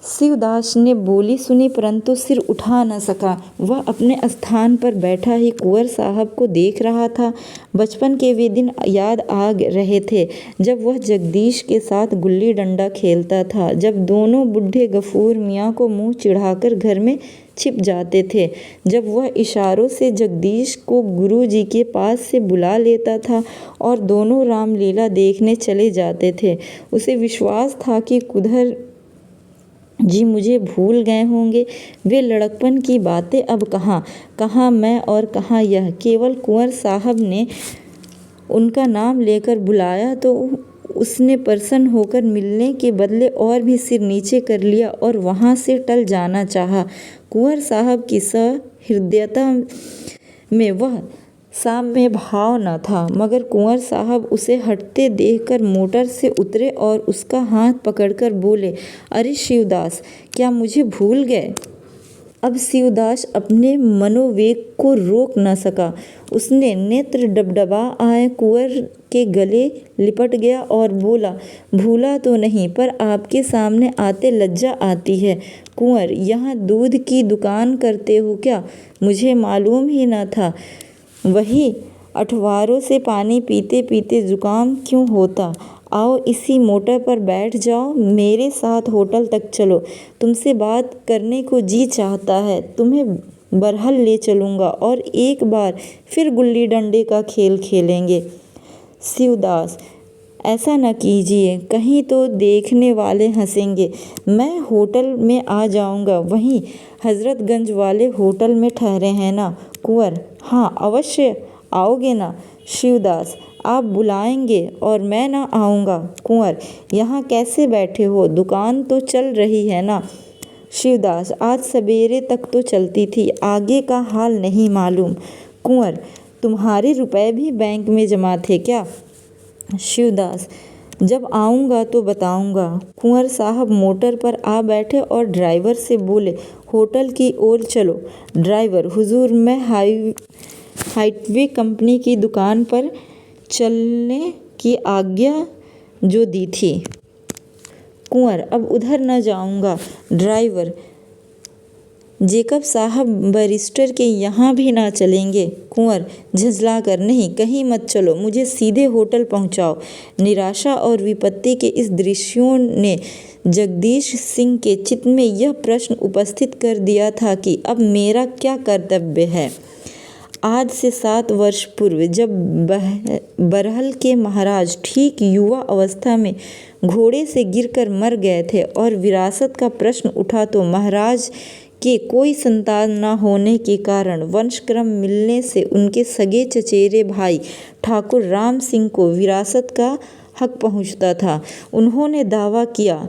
शिवदास ने बोली सुनी परंतु सिर उठा न सका। वह अपने स्थान पर बैठा ही कुंवर साहब को देख रहा था। बचपन के वे दिन याद आ रहे थे जब वह जगदीश के साथ गुल्ली डंडा खेलता था, जब दोनों बुढ़े गफूर मियाँ को मुंह चिढ़ाकर घर में छिप जाते थे, जब वह इशारों से जगदीश को गुरुजी के पास से बुला लेता था और दोनों रामलीला देखने चले जाते थे। उसे विश्वास था कि कुंवर जी मुझे भूल गए होंगे। वे लड़कपन की बातें अब कहाँ मैं और कहाँ यह। केवल कुंवर साहब ने उनका नाम लेकर बुलाया तो उसने प्रसन्न होकर मिलने के बदले और भी सिर नीचे कर लिया और वहाँ से टल जाना चाहा। कुंवर साहब की सहृदयता में वह साम्य भाव न था, मगर कुंवर साहब उसे हटते देखकर मोटर से उतरे और उसका हाथ पकड़कर बोले, अरे शिवदास क्या मुझे भूल गए। अब शिवदास अपने मनोवेग को रोक न सका। उसने नेत्र डबडबा आए कुंवर के गले लिपट गया और बोला, भूला तो नहीं पर आपके सामने आते लज्जा आती है। कुंवर यहाँ दूध की दुकान करते हो क्या? मुझे मालूम ही न था। वही अठवारों से पानी पीते पीते जुकाम क्यों होता। आओ इसी मोटर पर बैठ जाओ, मेरे साथ होटल तक चलो। तुमसे बात करने को जी चाहता है। तुम्हें बरहल ले चलूँगा और एक बार फिर गुल्ली डंडे का खेल खेलेंगे। शिवदास ऐसा न कीजिए, कहीं तो देखने वाले हंसेंगे। मैं होटल में आ जाऊँगा, वहीं हजरतगंज वाले होटल में ठहरे हैं ना। कुंवर हाँ अवश्य आओगे ना। शिवदास आप बुलाएंगे और मैं ना आऊँगा। कुंवर यहाँ कैसे बैठे हो, दुकान तो चल रही है ना। शिवदास: आज सवेरे तक तो चलती थी, आगे का हाल नहीं मालूम। कुंवर: तुम्हारे रुपए भी बैंक में जमा थे क्या? शिवदास: जब आऊँगा तो बताऊँगा। कुंवर साहब मोटर पर आ बैठे और ड्राइवर से बोले, होटल की ओर चलो। ड्राइवर: हुजूर, मैं हाईवे कंपनी की दुकान पर चलने की आज्ञा जो दी थी। कुंवर: अब उधर न जाऊँगा। ड्राइवर: जेकब साहब बैरिस्टर के यहाँ भी ना चलेंगे? कुंवर झुँझलाकर: नहीं, कहीं मत चलो, मुझे सीधे होटल पहुँचाओ। निराशा और विपत्ति के इस दृश्यों ने जगदीश सिंह के चित्त में यह प्रश्न उपस्थित कर दिया था कि अब मेरा क्या कर्तव्य है। आज से 7 वर्ष पूर्व जब बरहल के महाराज ठीक युवा अवस्था में घोड़े से गिरकर मर गए थे और विरासत का प्रश्न उठा तो महाराज के कोई संतान न होने के कारण वंशक्रम मिलने से उनके सगे चचेरे भाई ठाकुर राम सिंह को विरासत का हक पहुंचता था। उन्होंने दावा किया,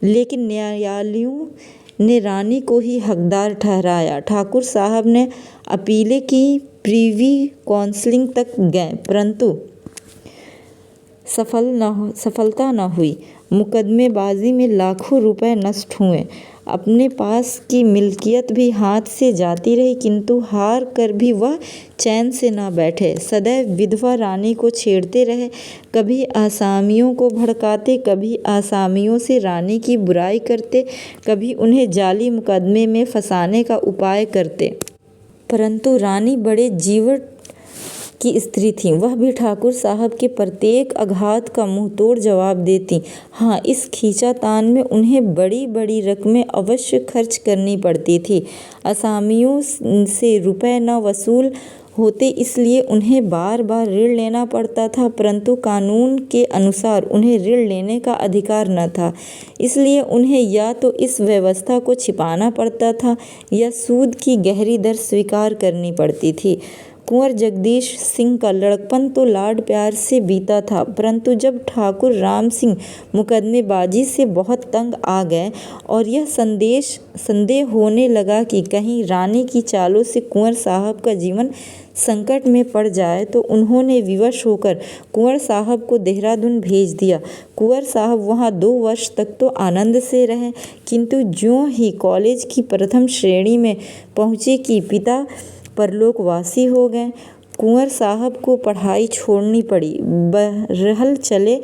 लेकिन न्यायालयों ने रानी को ही हकदार ठहराया। ठाकुर साहब ने अपीलें की, प्रीवी काउंसिल तक गए, परंतु सफलता न हुई। मुकदमेबाजी में लाखों रुपए नष्ट हुए। अपने पास की मिल्कियत भी हाथ से जाती रही, किंतु हार कर भी वह चैन से न बैठे। सदैव विधवा रानी को छेड़ते रहे, कभी आसामियों को भड़काते, कभी आसामियों से रानी की बुराई करते, कभी उन्हें जाली मुकदमे में फंसाने का उपाय करते। परंतु रानी बड़े जीवट की स्त्री थी, वह भी ठाकुर साहब के प्रत्येक आघात का मुंहतोड़ जवाब देती। हाँ, इस खींचातान में उन्हें बड़ी बड़ी रकमें अवश्य खर्च करनी पड़ती थी। आसामियों से रुपए न वसूल होते, इसलिए उन्हें बार बार ऋण लेना पड़ता था, परंतु कानून के अनुसार उन्हें ऋण लेने का अधिकार न था। इसलिए उन्हें या तो इस व्यवस्था को छिपाना पड़ता था या सूद की गहरी दर स्वीकार करनी पड़ती थी। कुंवर जगदीश सिंह का लड़कपन तो लाड प्यार से बीता था, परंतु जब ठाकुर राम सिंह मुकदमेबाजी से बहुत तंग आ गए और यह संदेह होने लगा कि कहीं रानी की चालों से कुंवर साहब का जीवन संकट में पड़ जाए, तो उन्होंने विवश होकर कुंवर साहब को देहरादून भेज दिया। कुंवर साहब वहाँ 2 वर्ष तक तो आनंद से रहे, किंतु ज्यों ही कॉलेज की प्रथम श्रेणी में पहुँचे कि पिता परलोकवासी हो गए। कुंवर साहब को पढ़ाई छोड़नी पड़ी। बरहल चले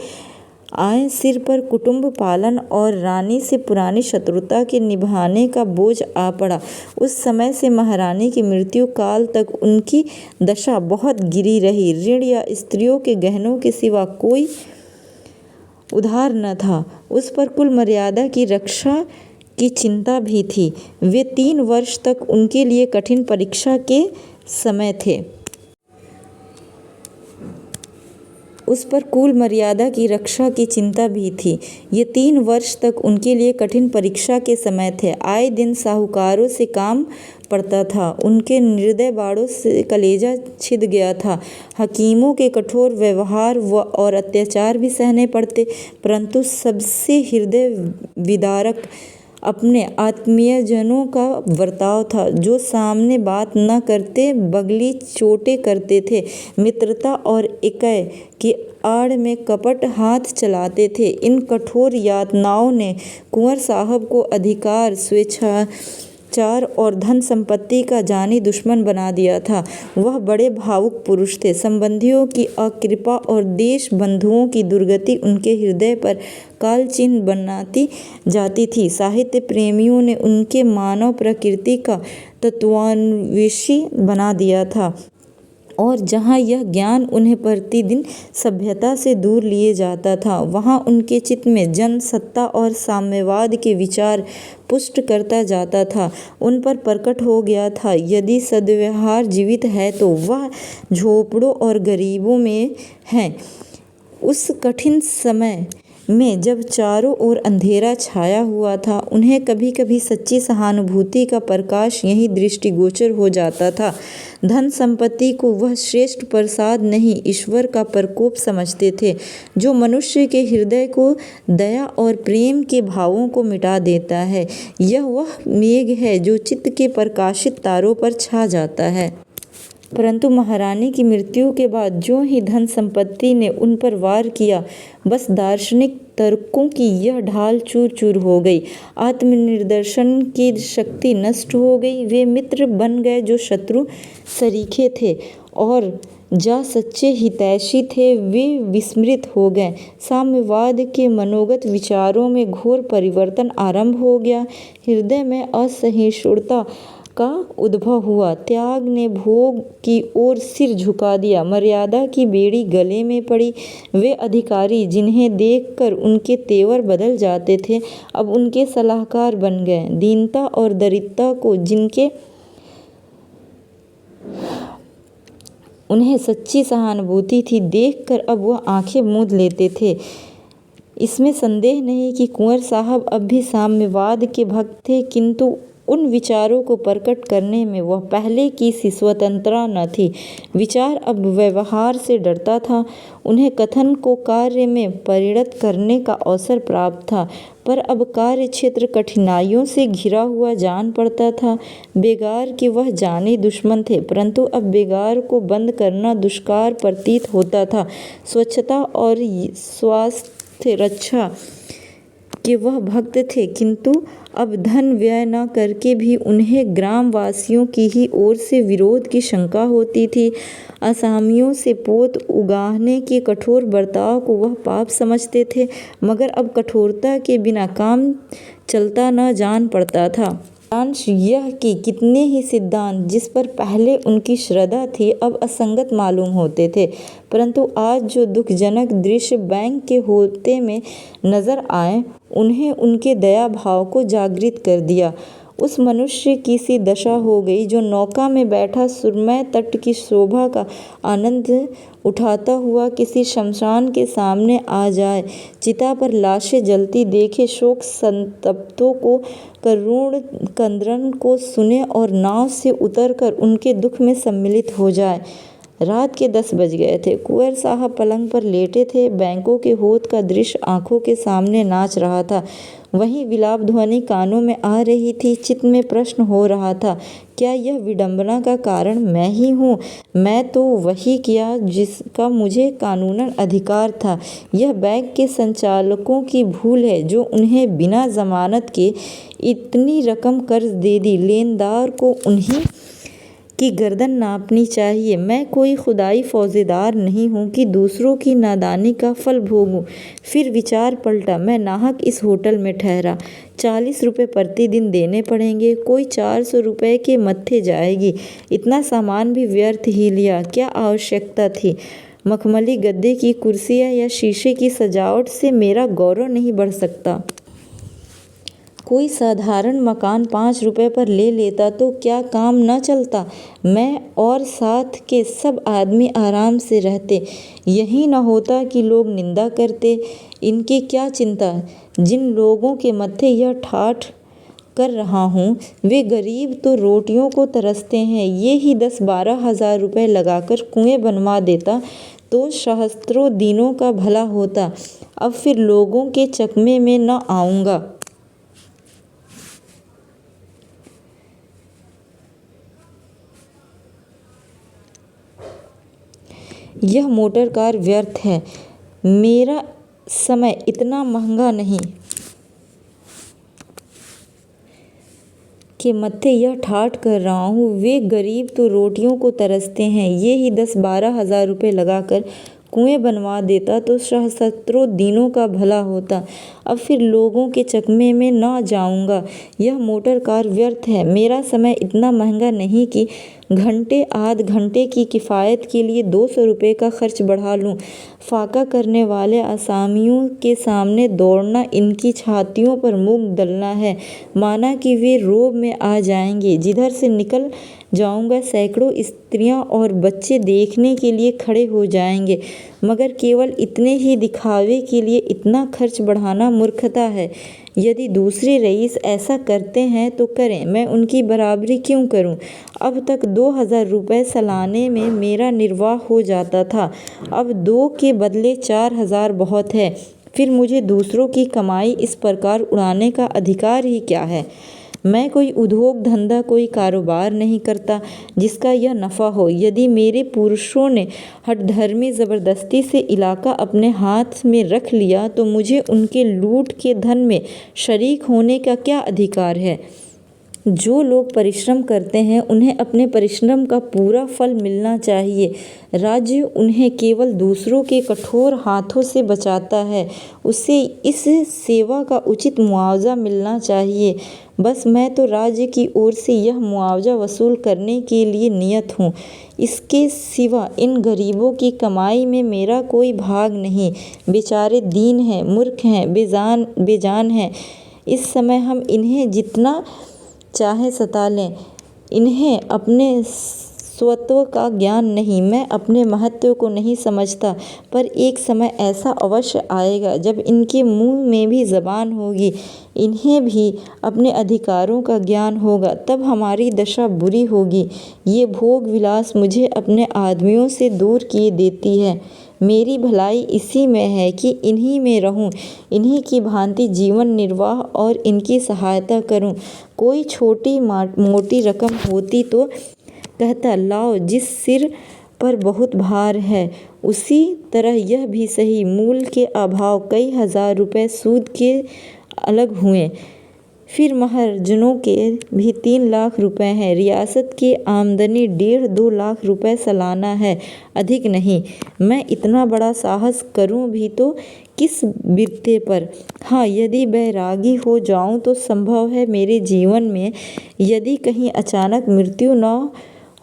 आए, सिर पर कुटुंब पालन और रानी से पुरानी शत्रुता के निभाने का बोझ आ पड़ा। उस समय से महारानी की मृत्यु काल तक उनकी दशा बहुत गिरी रही। ऋण या स्त्रियों के गहनों के सिवा कोई उधार न था। उस पर कुल मर्यादा की रक्षा की चिंता भी थी। वे 3 वर्ष तक उनके लिए कठिन परीक्षा के समय थे। उस पर कुल मर्यादा की रक्षा की चिंता भी थी। ये 3 वर्ष तक उनके लिए कठिन परीक्षा के समय थे। आए दिन साहूकारों से काम पड़ता था। उनके निर्दय बाड़ों से कलेजा छिद गया था। हकीमों के कठोर व्यवहार और अत्याचार भी सहने पड़ते, परंतु सबसे हृदय विदारक अपने आत्मीयजनों का बर्ताव था, जो सामने बात न करते बगली चोटें करते थे, मित्रता और इक्य की आड़ में कपट हाथ चलाते थे। इन कठोर यातनाओं ने कुंवर साहब को अधिकार, स्वेच्छाचार और धन संपत्ति का जानी दुश्मन बना दिया था। वह बड़े भावुक पुरुष थे। संबंधियों की अकृपा और देश बंधुओं की दुर्गति उनके हृदय पर काल चिन्ह बनाती जाती थी। साहित्य प्रेमियों ने उनके मानव प्रकृति का तत्वान्वेषी बना दिया था, और जहाँ यह ज्ञान उन्हें प्रतिदिन सभ्यता से दूर लिए जाता था, वहाँ उनके चित्त में जन सत्ता और साम्यवाद के विचार पुष्ट करता जाता था। उन पर प्रकट हो गया था, यदि सद्व्यवहार जीवित है तो वह झोपड़ों और गरीबों में है। उस कठिन समय में जब चारों ओर अंधेरा छाया हुआ था, उन्हें कभी कभी सच्ची सहानुभूति का प्रकाश यहीं दृष्टिगोचर हो जाता था। धन संपत्ति को वह श्रेष्ठ प्रसाद नहीं, ईश्वर का प्रकोप समझते थे, जो मनुष्य के हृदय को दया और प्रेम के भावों को मिटा देता है। यह वह मेघ है जो चित्त के प्रकाशित तारों पर छा जाता है। परंतु महारानी की मृत्यु के बाद ज्यों ही धन संपत्ति ने उन पर वार किया, बस दार्शनिक तर्कों की यह ढाल चूर चूर हो गई। आत्मनिर्दर्शन की शक्ति नष्ट हो गई। वे मित्र बन गए जो शत्रु सरीखे थे, और जा सच्चे हितैषी थे वे विस्मृत हो गए। साम्यवाद के मनोगत विचारों में घोर परिवर्तन आरंभ हो गया। हृदय में असहिष्णुता का उद्भव हुआ। त्याग ने भोग की ओर सिर झुका दिया। मर्यादा की बेड़ी गले में पड़ी। वे अधिकारी जिन्हें देखकर उनके तेवर बदल जाते थे, अब उनके सलाहकार बन गए। दीनता और दरिद्रता को जिनके उन्हें सच्ची सहानुभूति थी, देखकर अब वह आंखें मूंद लेते थे। इसमें संदेह नहीं कि कुंवर साहब अब भी साम्यवाद के भक्त थे, किंतु उन विचारों को प्रकट करने में वह पहले की सी स्वतंत्रता न थी। विचार अब व्यवहार से डरता था। उन्हें कथन को कार्य में परिणत करने का अवसर प्राप्त था, पर अब कार्य क्षेत्र कठिनाइयों से घिरा हुआ जान पड़ता था। बेगार के वह जाने दुश्मन थे, परंतु अब बेगार को बंद करना दुष्कार प्रतीत होता था। स्वच्छता और स्वास्थ्य रक्षा के वह भक्त थे, किंतु अब धन व्यय न करके भी उन्हें ग्रामवासियों की ही ओर से विरोध की शंका होती थी। असामियों से पोत उगाहने के कठोर बर्ताव को वह पाप समझते थे, मगर अब कठोरता के बिना काम चलता न जान पड़ता था। सारांश यह कि कितने ही सिद्धांत जिस पर पहले उनकी श्रद्धा थी, अब असंगत मालूम होते थे। परंतु आज जो दुखजनक दृश्य बैंक के होते में नजर आए, उन्हें उनके दया भाव को जागृत कर दिया। उस मनुष्य की सी दशा हो गई जो नौका में बैठा सुरमय तट की शोभा का आनंद उठाता हुआ किसी शमशान के सामने आ जाए, चिता पर लाशें जलती देखे, शोक संतप्तों को करुण क्रंदन को सुने और नाव से उतरकर उनके दुख में सम्मिलित हो जाए। रात के 10 बज गए थे। कुंवर साहब पलंग पर लेटे थे। बैंकों के होत का दृश्य आंखों के सामने नाच रहा था। वहीं विलाप ध्वनि कानों में आ रही थी। चित्त में प्रश्न हो रहा था, क्या यह विडंबना का कारण मैं ही हूँ? मैं तो वही किया जिसका मुझे कानूनन अधिकार था। यह बैंक के संचालकों की भूल है जो उन्हें बिना जमानत के इतनी रकम कर्ज दे दी। लेनदार को उन्हीं की गर्दन नापनी चाहिए। मैं कोई खुदाई फौजेदार नहीं हूँ कि दूसरों की नादानी का फल भोगूं। फिर विचार पलटा। मैं नाहक इस होटल में ठहरा। 40 रुपये प्रतिदिन देने पड़ेंगे। कोई 400 रुपये के मत्थे जाएगी। इतना सामान भी व्यर्थ ही लिया। क्या आवश्यकता थी? मखमली गद्दे की कुर्सियाँ या शीशे की सजावट से मेरा गौरव नहीं बढ़ सकता। कोई साधारण मकान 5 रुपये पर ले लेता तो क्या काम न चलता? मैं और साथ के सब आदमी आराम से रहते। यही न होता कि लोग निंदा करते। इनकी क्या चिंता? जिन लोगों के मत्थे यह ठाठ कर रहा हूँ, वे गरीब तो रोटियों को तरसते हैं। ये ही 10-12 हज़ार रुपये लगाकर कुएं बनवा देता तो सहस्त्रों दिनों का भला होता। अब फिर लोगों के चकमे में न आऊँगा। यह मोटर कार व्यर्थ है। मेरा समय इतना महंगा नहीं कि मत्थे यह ठाठ कर रहा हूँ। वे गरीब तो रोटियों को तरसते हैं। ये ही 10-12 हज़ार रुपये लगाकर कुएं बनवा देता तो सहस्त्रों दिनों का भला होता। अब फिर लोगों के चकमे में न जाऊंगा। यह मोटर कार व्यर्थ है। मेरा समय इतना महंगा नहीं कि घंटे आध घंटे की किफ़ायत के लिए 200 रुपये का खर्च बढ़ा लूँ। फाका करने वाले आसामियों के सामने दौड़ना, इनकी छातियों पर मूंग दलना है, माना कि वे रोब में आ जाएंगे। जिधर से निकल जाऊंगा, सैकड़ों स्त्रियां और बच्चे देखने के लिए खड़े हो जाएंगे। मगर केवल इतने ही दिखावे के लिए इतना खर्च बढ़ाना मूर्खता है। यदि दूसरे रईस ऐसा करते हैं तो करें, मैं उनकी बराबरी क्यों करूं? अब तक 2000 रुपये सालाने में मेरा निर्वाह हो जाता था, अब 2 के बदले 4000 बहुत है। फिर मुझे दूसरों की कमाई इस प्रकार उड़ाने का अधिकार ही क्या है? मैं कोई उद्योग धंधा, कोई कारोबार नहीं करता जिसका यह नफ़ा हो। यदि मेरे पुरुषों ने हठधर्मी ज़बरदस्ती से इलाका अपने हाथ में रख लिया तो मुझे उनके लूट के धन में शरीक होने का क्या अधिकार है? जो लोग परिश्रम करते हैं उन्हें अपने परिश्रम का पूरा फल मिलना चाहिए। राज्य उन्हें केवल दूसरों के कठोर हाथों से बचाता है, उसे इस सेवा का उचित मुआवजा मिलना चाहिए। बस मैं तो राज्य की ओर से यह मुआवजा वसूल करने के लिए नियत हूँ। इसके सिवा इन गरीबों की कमाई में मेरा कोई भाग नहीं। बेचारे दीन हैं, मूर्ख हैं, बेजान हैं। इस समय हम इन्हें जितना चाहे सता लें, इन्हें अपने स्वत्व का ज्ञान नहीं, मैं अपने महत्व को नहीं समझता। पर एक समय ऐसा अवश्य आएगा जब इनके मुंह में भी ज़बान होगी, इन्हें भी अपने अधिकारों का ज्ञान होगा, तब हमारी दशा बुरी होगी। ये भोग विलास मुझे अपने आदमियों से दूर किए देती है। मेरी भलाई इसी में है कि इन्हीं में रहूं, इन्हीं की भांति जीवन निर्वाह और इनकी सहायता करूं। कोई छोटी मोटी रकम होती तो कहता, लाओ, जिस सिर पर बहुत भार है। उसी तरह यह भी सही, मूल के अभाव कई हजार रुपये सूद के अलग हुए। फिर महाजनों के भी 3 लाख रुपए हैं। रियासत की आमदनी 1.5-2 लाख रुपए सालाना है, अधिक नहीं। मैं इतना बड़ा साहस करूं भी तो किस बिरते पर? हाँ, यदि बैरागी हो जाऊं तो संभव है मेरे जीवन में यदि कहीं अचानक मृत्यु न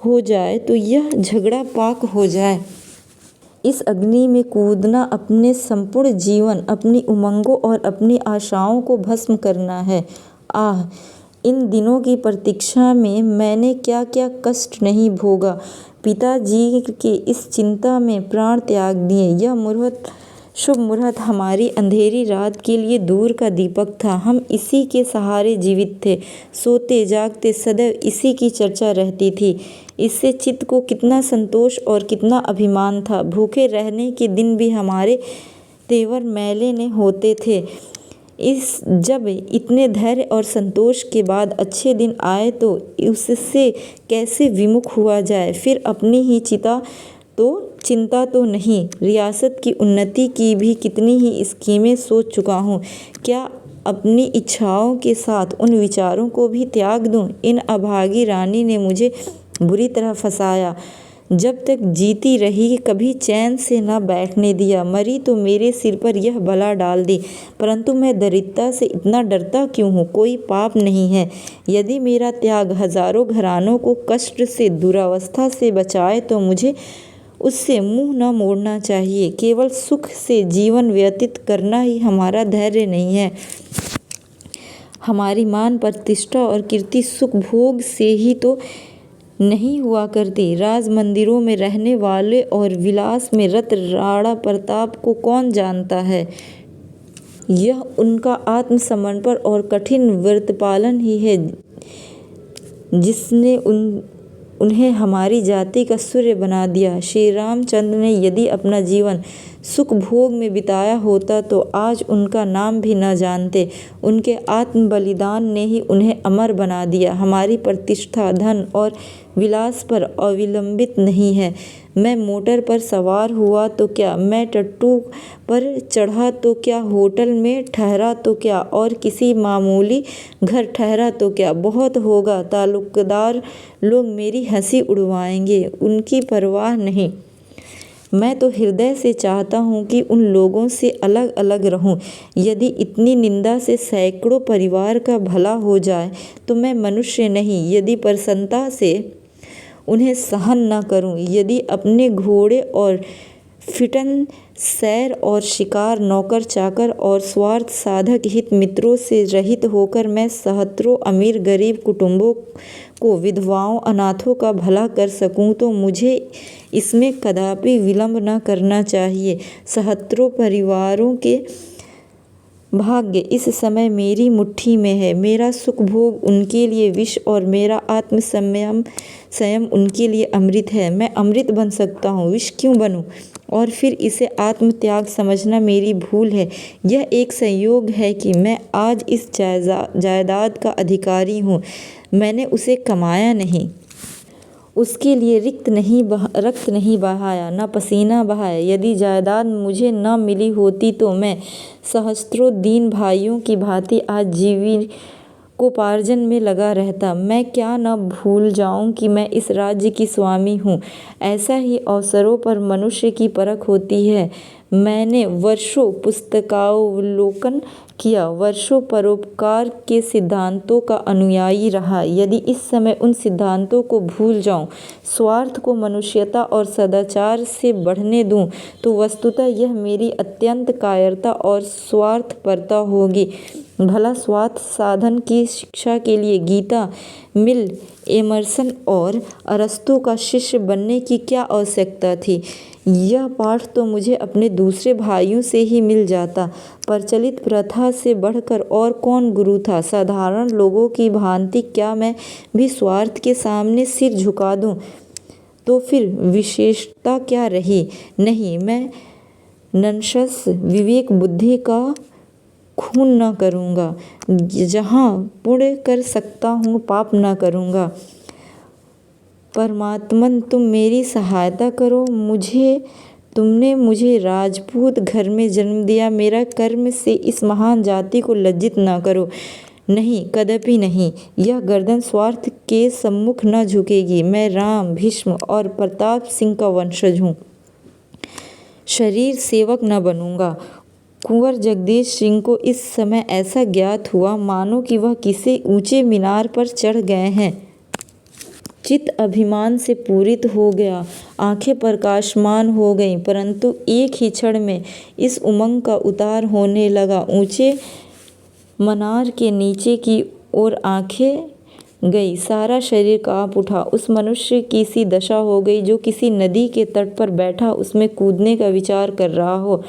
हो जाए तो यह झगड़ा पाक हो जाए। इस अग्नि में कूदना अपने संपूर्ण जीवन, अपनी उमंगों और अपनी आशाओं को भस्म करना है। आह, इन दिनों की प्रतीक्षा में मैंने क्या क्या कष्ट नहीं भोगा। पिताजी के इस चिंता में प्राण त्याग दिए। यह शुभ मुहूर्त हमारी अंधेरी रात के लिए दूर का दीपक था। हम इसी के सहारे जीवित थे, सोते जागते सदैव इसी की चर्चा रहती थी। इससे चित्त को कितना संतोष और कितना अभिमान था। भूखे रहने के दिन भी हमारे तेवर मैले ने होते थे। जब इतने धैर्य और संतोष के बाद अच्छे दिन आए तो उससे कैसे विमुख हुआ जाए। फिर अपनी ही चिंता तो नहीं, रियासत की उन्नति की भी कितनी ही स्कीमें सोच चुका हूँ। क्या अपनी इच्छाओं के साथ उन विचारों को भी त्याग दूँ? इन अभागी रानी ने मुझे बुरी तरह फंसाया। जब तक जीती रही कभी चैन से न बैठने दिया, मरी तो मेरे सिर पर यह बला डाल दी। परंतु मैं दरिद्रता से इतना डरता क्यों हूँ? कोई पाप नहीं है। यदि मेरा त्याग हजारों घरानों को कष्ट से, दुरावस्था से बचाए तो मुझे उससे मुंह न मोड़ना चाहिए। केवल सुख से जीवन व्यतीत करना ही हमारा धैर्य नहीं है। हमारी मान प्रतिष्ठा और कीर्ति सुख भोग से ही तो नहीं हुआ करती। राज मंदिरों में रहने वाले और विलास में रत राणा प्रताप को कौन जानता है? यह उनका आत्मसमर्पण और कठिन व्रतपालन ही है जिसने उन्हें हमारी जाति का सूर्य बना दिया। श्री रामचंद्र ने यदि अपना जीवन सुख भोग में बिताया होता तो आज उनका नाम भी न जानते। उनके आत्म बलिदान ने ही उन्हें अमर बना दिया। हमारी प्रतिष्ठा धन और विलास पर अविलंबित नहीं है। मैं मोटर पर सवार हुआ तो क्या, मैं टट्टू पर चढ़ा तो क्या, होटल में ठहरा तो क्या और किसी मामूली घर ठहरा तो क्या, बहुत होगा ताल्लुकदार लोग मेरी हंसी उड़वाएंगे, उनकी परवाह नहीं। मैं तो हृदय से चाहता हूँ कि उन लोगों से अलग अलग रहूँ। यदि इतनी निंदा से सैकड़ों परिवार का भला हो जाए तो मैं मनुष्य नहीं। यदि प्रसन्नता से उन्हें सहन न करूँ, यदि अपने घोड़े और फिटन सैर और शिकार, नौकर चाकर और स्वार्थ साधक हित मित्रों से रहित होकर मैं सहस्त्रों अमीर गरीब कुटुंबों को, विधवाओं अनाथों का भला कर सकूं तो मुझे इसमें कदापि विलंब न करना चाहिए। सहस्त्रों परिवारों के भाग्य इस समय मेरी मुट्ठी में है। मेरा सुख भोग उनके लिए विष और मेरा आत्म संयम उनके लिए अमृत है। मैं अमृत बन सकता हूँ, विष क्यों बनूँ? और फिर इसे आत्म त्याग समझना मेरी भूल है। यह एक संयोग है कि मैं आज इस जायदाद का अधिकारी हूँ। मैंने उसे कमाया नहीं, उसके लिए रक्त नहीं बहाया, न पसीना बहाया। यदि जायदाद मुझे न मिली होती तो मैं सहस्त्रों दीन भाइयों की भांति आज जीविकोपार्जन में लगा रहता। मैं क्या न भूल जाऊं कि मैं इस राज्य की स्वामी हूँ। ऐसा ही अवसरों पर मनुष्य की परख होती है। मैंने वर्षों पुस्तकावलोकन किया, वर्षों परोपकार के सिद्धांतों का अनुयायी रहा। यदि इस समय उन सिद्धांतों को भूल जाऊं, स्वार्थ को मनुष्यता और सदाचार से बढ़ने दूं, तो वस्तुतः यह मेरी अत्यंत कायरता और स्वार्थपरता होगी। भला स्वार्थ साधन की शिक्षा के लिए गीता, मिल, एमर्सन और अरस्तू का शिष्य बनने की क्या आवश्यकता थी? यह पाठ तो मुझे अपने दूसरे भाइयों से ही मिल जाता। प्रचलित प्रथा से बढ़कर और कौन गुरु था? साधारण लोगों की भांति क्या मैं भी स्वार्थ के सामने सिर झुका दूं? तो फिर विशेषता क्या रही? नहीं, मैं नंशस विवेक बुद्धि का खून न करूँगा। जहाँ पुण्य कर सकता हूँ, पाप न करूँगा। परमात्मन, तुम मेरी सहायता करो। तुमने मुझे राजपूत घर में जन्म दिया। मेरा कर्म से इस महान जाति को लज्जित न करो। नहीं, कदापि नहीं। यह गर्दन स्वार्थ के सम्मुख न झुकेगी। मैं राम, भीष्म और प्रताप सिंह का वंशज हूँ। शरीर सेवक न बनूंगा। कुंवर जगदीश सिंह को इस समय ऐसा ज्ञात हुआ मानो कि वह किसी ऊंचे मीनार पर चढ़ गए हैं। चित्त अभिमान से पूरित हो गया, आंखें प्रकाशमान हो गईं, परंतु एक ही क्षण में इस उमंग का उतार होने लगा। ऊंचे मनार के नीचे की ओर आंखें गई, सारा शरीर कांप उठा। उस मनुष्य की सी दशा हो गई जो किसी नदी के तट पर बैठा उसमें कूदने का विचार कर रहा हो।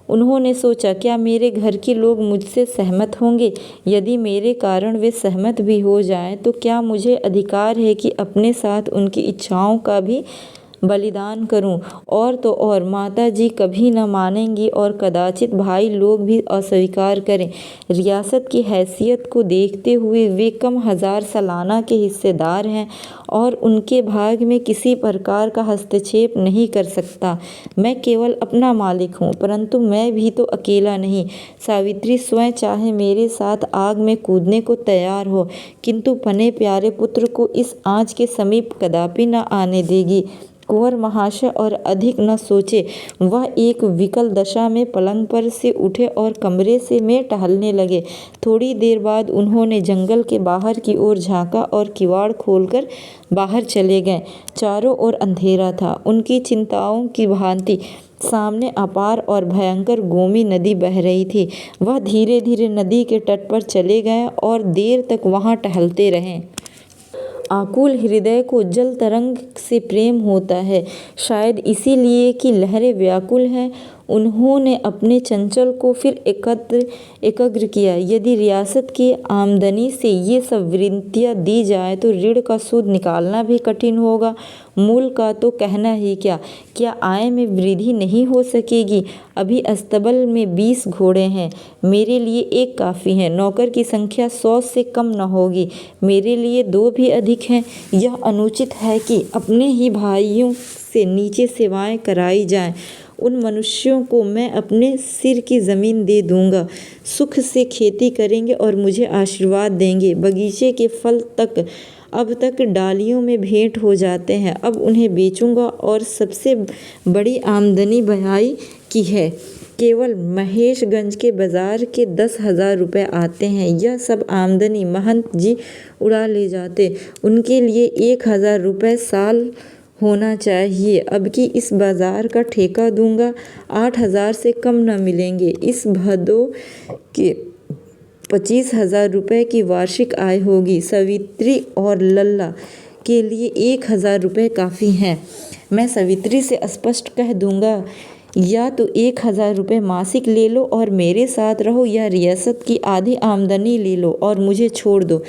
उन्होंने सोचा, क्या मेरे घर के लोग मुझसे सहमत होंगे? यदि मेरे कारण वे सहमत भी हो जाएं, तो क्या मुझे अधिकार है कि अपने साथ उनकी इच्छाओं का भी बलिदान करूं? और तो और माताजी कभी न मानेंगी और कदाचित भाई लोग भी अस्वीकार करें। रियासत की हैसियत को देखते हुए वे कम हजार सालाना के हिस्सेदार हैं और उनके भाग में किसी प्रकार का हस्तक्षेप नहीं कर सकता। मैं केवल अपना मालिक हूँ, परंतु मैं भी तो अकेला नहीं। सावित्री स्वयं चाहे मेरे साथ आग में कूदने को तैयार हो, किंतु पने प्यारे पुत्र को इस आँच के समीप कदापि न आने देगी। कुंवर महाशय और अधिक न सोचे, वह एक विकल दशा में पलंग पर से उठे और कमरे से में टहलने लगे। थोड़ी देर बाद उन्होंने जंगल के बाहर की ओर झांका और किवाड़ खोलकर बाहर चले गए। चारों ओर अंधेरा था। उनकी चिंताओं की भांति सामने अपार और भयंकर गोमी नदी बह रही थी। वह धीरे धीरे नदी के तट पर चले गए और देर तक वहां टहलते रहे। आकुल हृदय को जल तरंग से प्रेम होता है, शायद इसीलिए कि लहरें व्याकुल हैं। उन्होंने अपने चंचल को फिर एकाग्र किया। यदि रियासत की आमदनी से ये सब वृत्तियाँ दी जाए तो ऋण का सूद निकालना भी कठिन होगा। मूल का तो कहना ही क्या आय में वृद्धि नहीं हो सकेगी? अभी अस्तबल में 20 घोड़े हैं, मेरे लिए एक काफ़ी है। नौकर की संख्या 100 से कम न होगी, मेरे लिए 2 भी अधिक हैं। यह अनुचित है कि अपने ही भाइयों से नीचे सेवाएं कराई जाएं। उन मनुष्यों को मैं अपने सिर की ज़मीन दे दूंगा, सुख से खेती करेंगे और मुझे आशीर्वाद देंगे। बगीचे के फल तक अब तक डालियों में भेंट हो जाते हैं, अब उन्हें बेचूंगा और सबसे बड़ी आमदनी बहाई की है। केवल महेशगंज के बाजार के 10,000 रुपये आते हैं। यह सब आमदनी महंत जी उड़ा ले जाते। उनके लिए 1,000 रुपये साल होना चाहिए। अब की इस बाज़ार का ठेका दूंगा, 8,000 से कम न मिलेंगे। इस भदों के 25,000 रुपये की वार्षिक आय होगी। सवित्री और लल्ला के लिए 1,000 रुपये काफ़ी हैं। मैं सवित्री से स्पष्ट कह दूंगा, या तो 1,000 रुपये मासिक ले लो और मेरे साथ रहो, या रियासत की आधी आमदनी ले लो और मुझे छोड़ दो।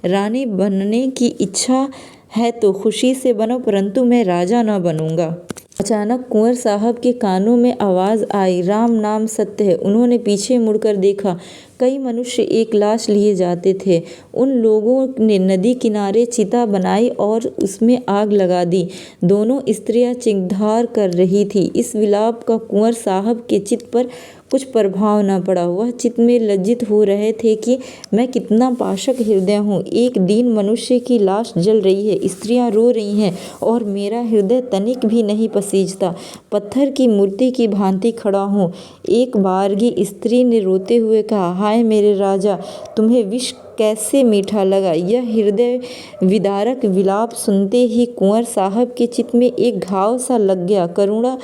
रानी बनने की इच्छा है तो खुशी से बनो, परंतु मैं राजा न बनूंगा। अचानक कुंवर साहब के कानों में आवाज़ आई, राम नाम सत्य है। उन्होंने पीछे मुड़कर देखा। कई मनुष्य एक लाश लिए जाते थे। उन लोगों ने नदी किनारे चिता बनाई और उसमें आग लगा दी। दोनों स्त्रियां चिंगार कर रही थी। इस विलाप का कुंवर साहब के चित्त पर कुछ प्रभाव न पड़ा। वह चित्त में लज्जित हो रहे थे कि मैं कितना पाषक हृदय हूँ। एक दीन मनुष्य की लाश जल रही है, स्त्रियां रो रही हैं और मेरा हृदय तनिक भी नहीं पसीजता। पत्थर की मूर्ति की भांति खड़ा हूँ। एक बारगी स्त्री ने रोते हुए कहा, हाय मेरे राजा, तुम्हें विष कैसे मीठा लगा। यह हृदय विदारक विलाप सुनते ही कुंवर साहब के चित्त में एक घाव सा लग गया। करुणा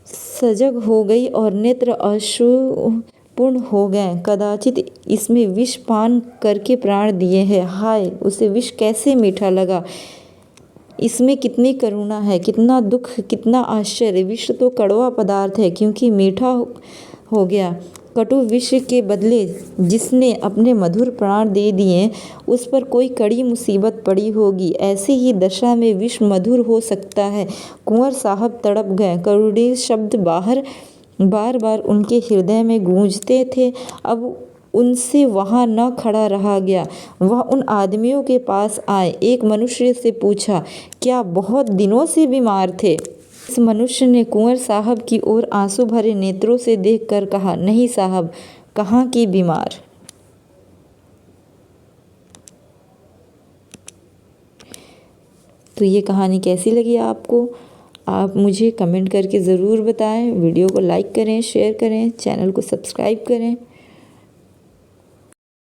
सजग हो गई और नेत्र अश्रुपूर्ण हो गए। कदाचित इसमें विष पान करके प्राण दिए हैं। हाय, उसे विष कैसे मीठा लगा। इसमें कितनी करुणा है, कितना दुख, कितना आश्चर्य। विष तो कड़वा पदार्थ है क्योंकि मीठा हो गया। कटु विष के बदले जिसने अपने मधुर प्राण दे दिए, उस पर कोई कड़ी मुसीबत पड़ी होगी। ऐसी ही दशा में विष मधुर हो सकता है। कुंवर साहब तड़प गए। करुणीय शब्द बार बार उनके हृदय में गूंजते थे। अब उनसे वहाँ न खड़ा रहा गया। वह उन आदमियों के पास आए। एक मनुष्य से पूछा, क्या बहुत दिनों से बीमार थे। इस मनुष्य ने कुंवर साहब की ओर आंसू भरे नेत्रों से देखकर कहा, नहीं साहब, कहाँ की बीमार। तो ये कहानी कैसी लगी आपको, आप मुझे कमेंट करके ज़रूर बताएं। वीडियो को लाइक करें, शेयर करें, चैनल को सब्सक्राइब करें।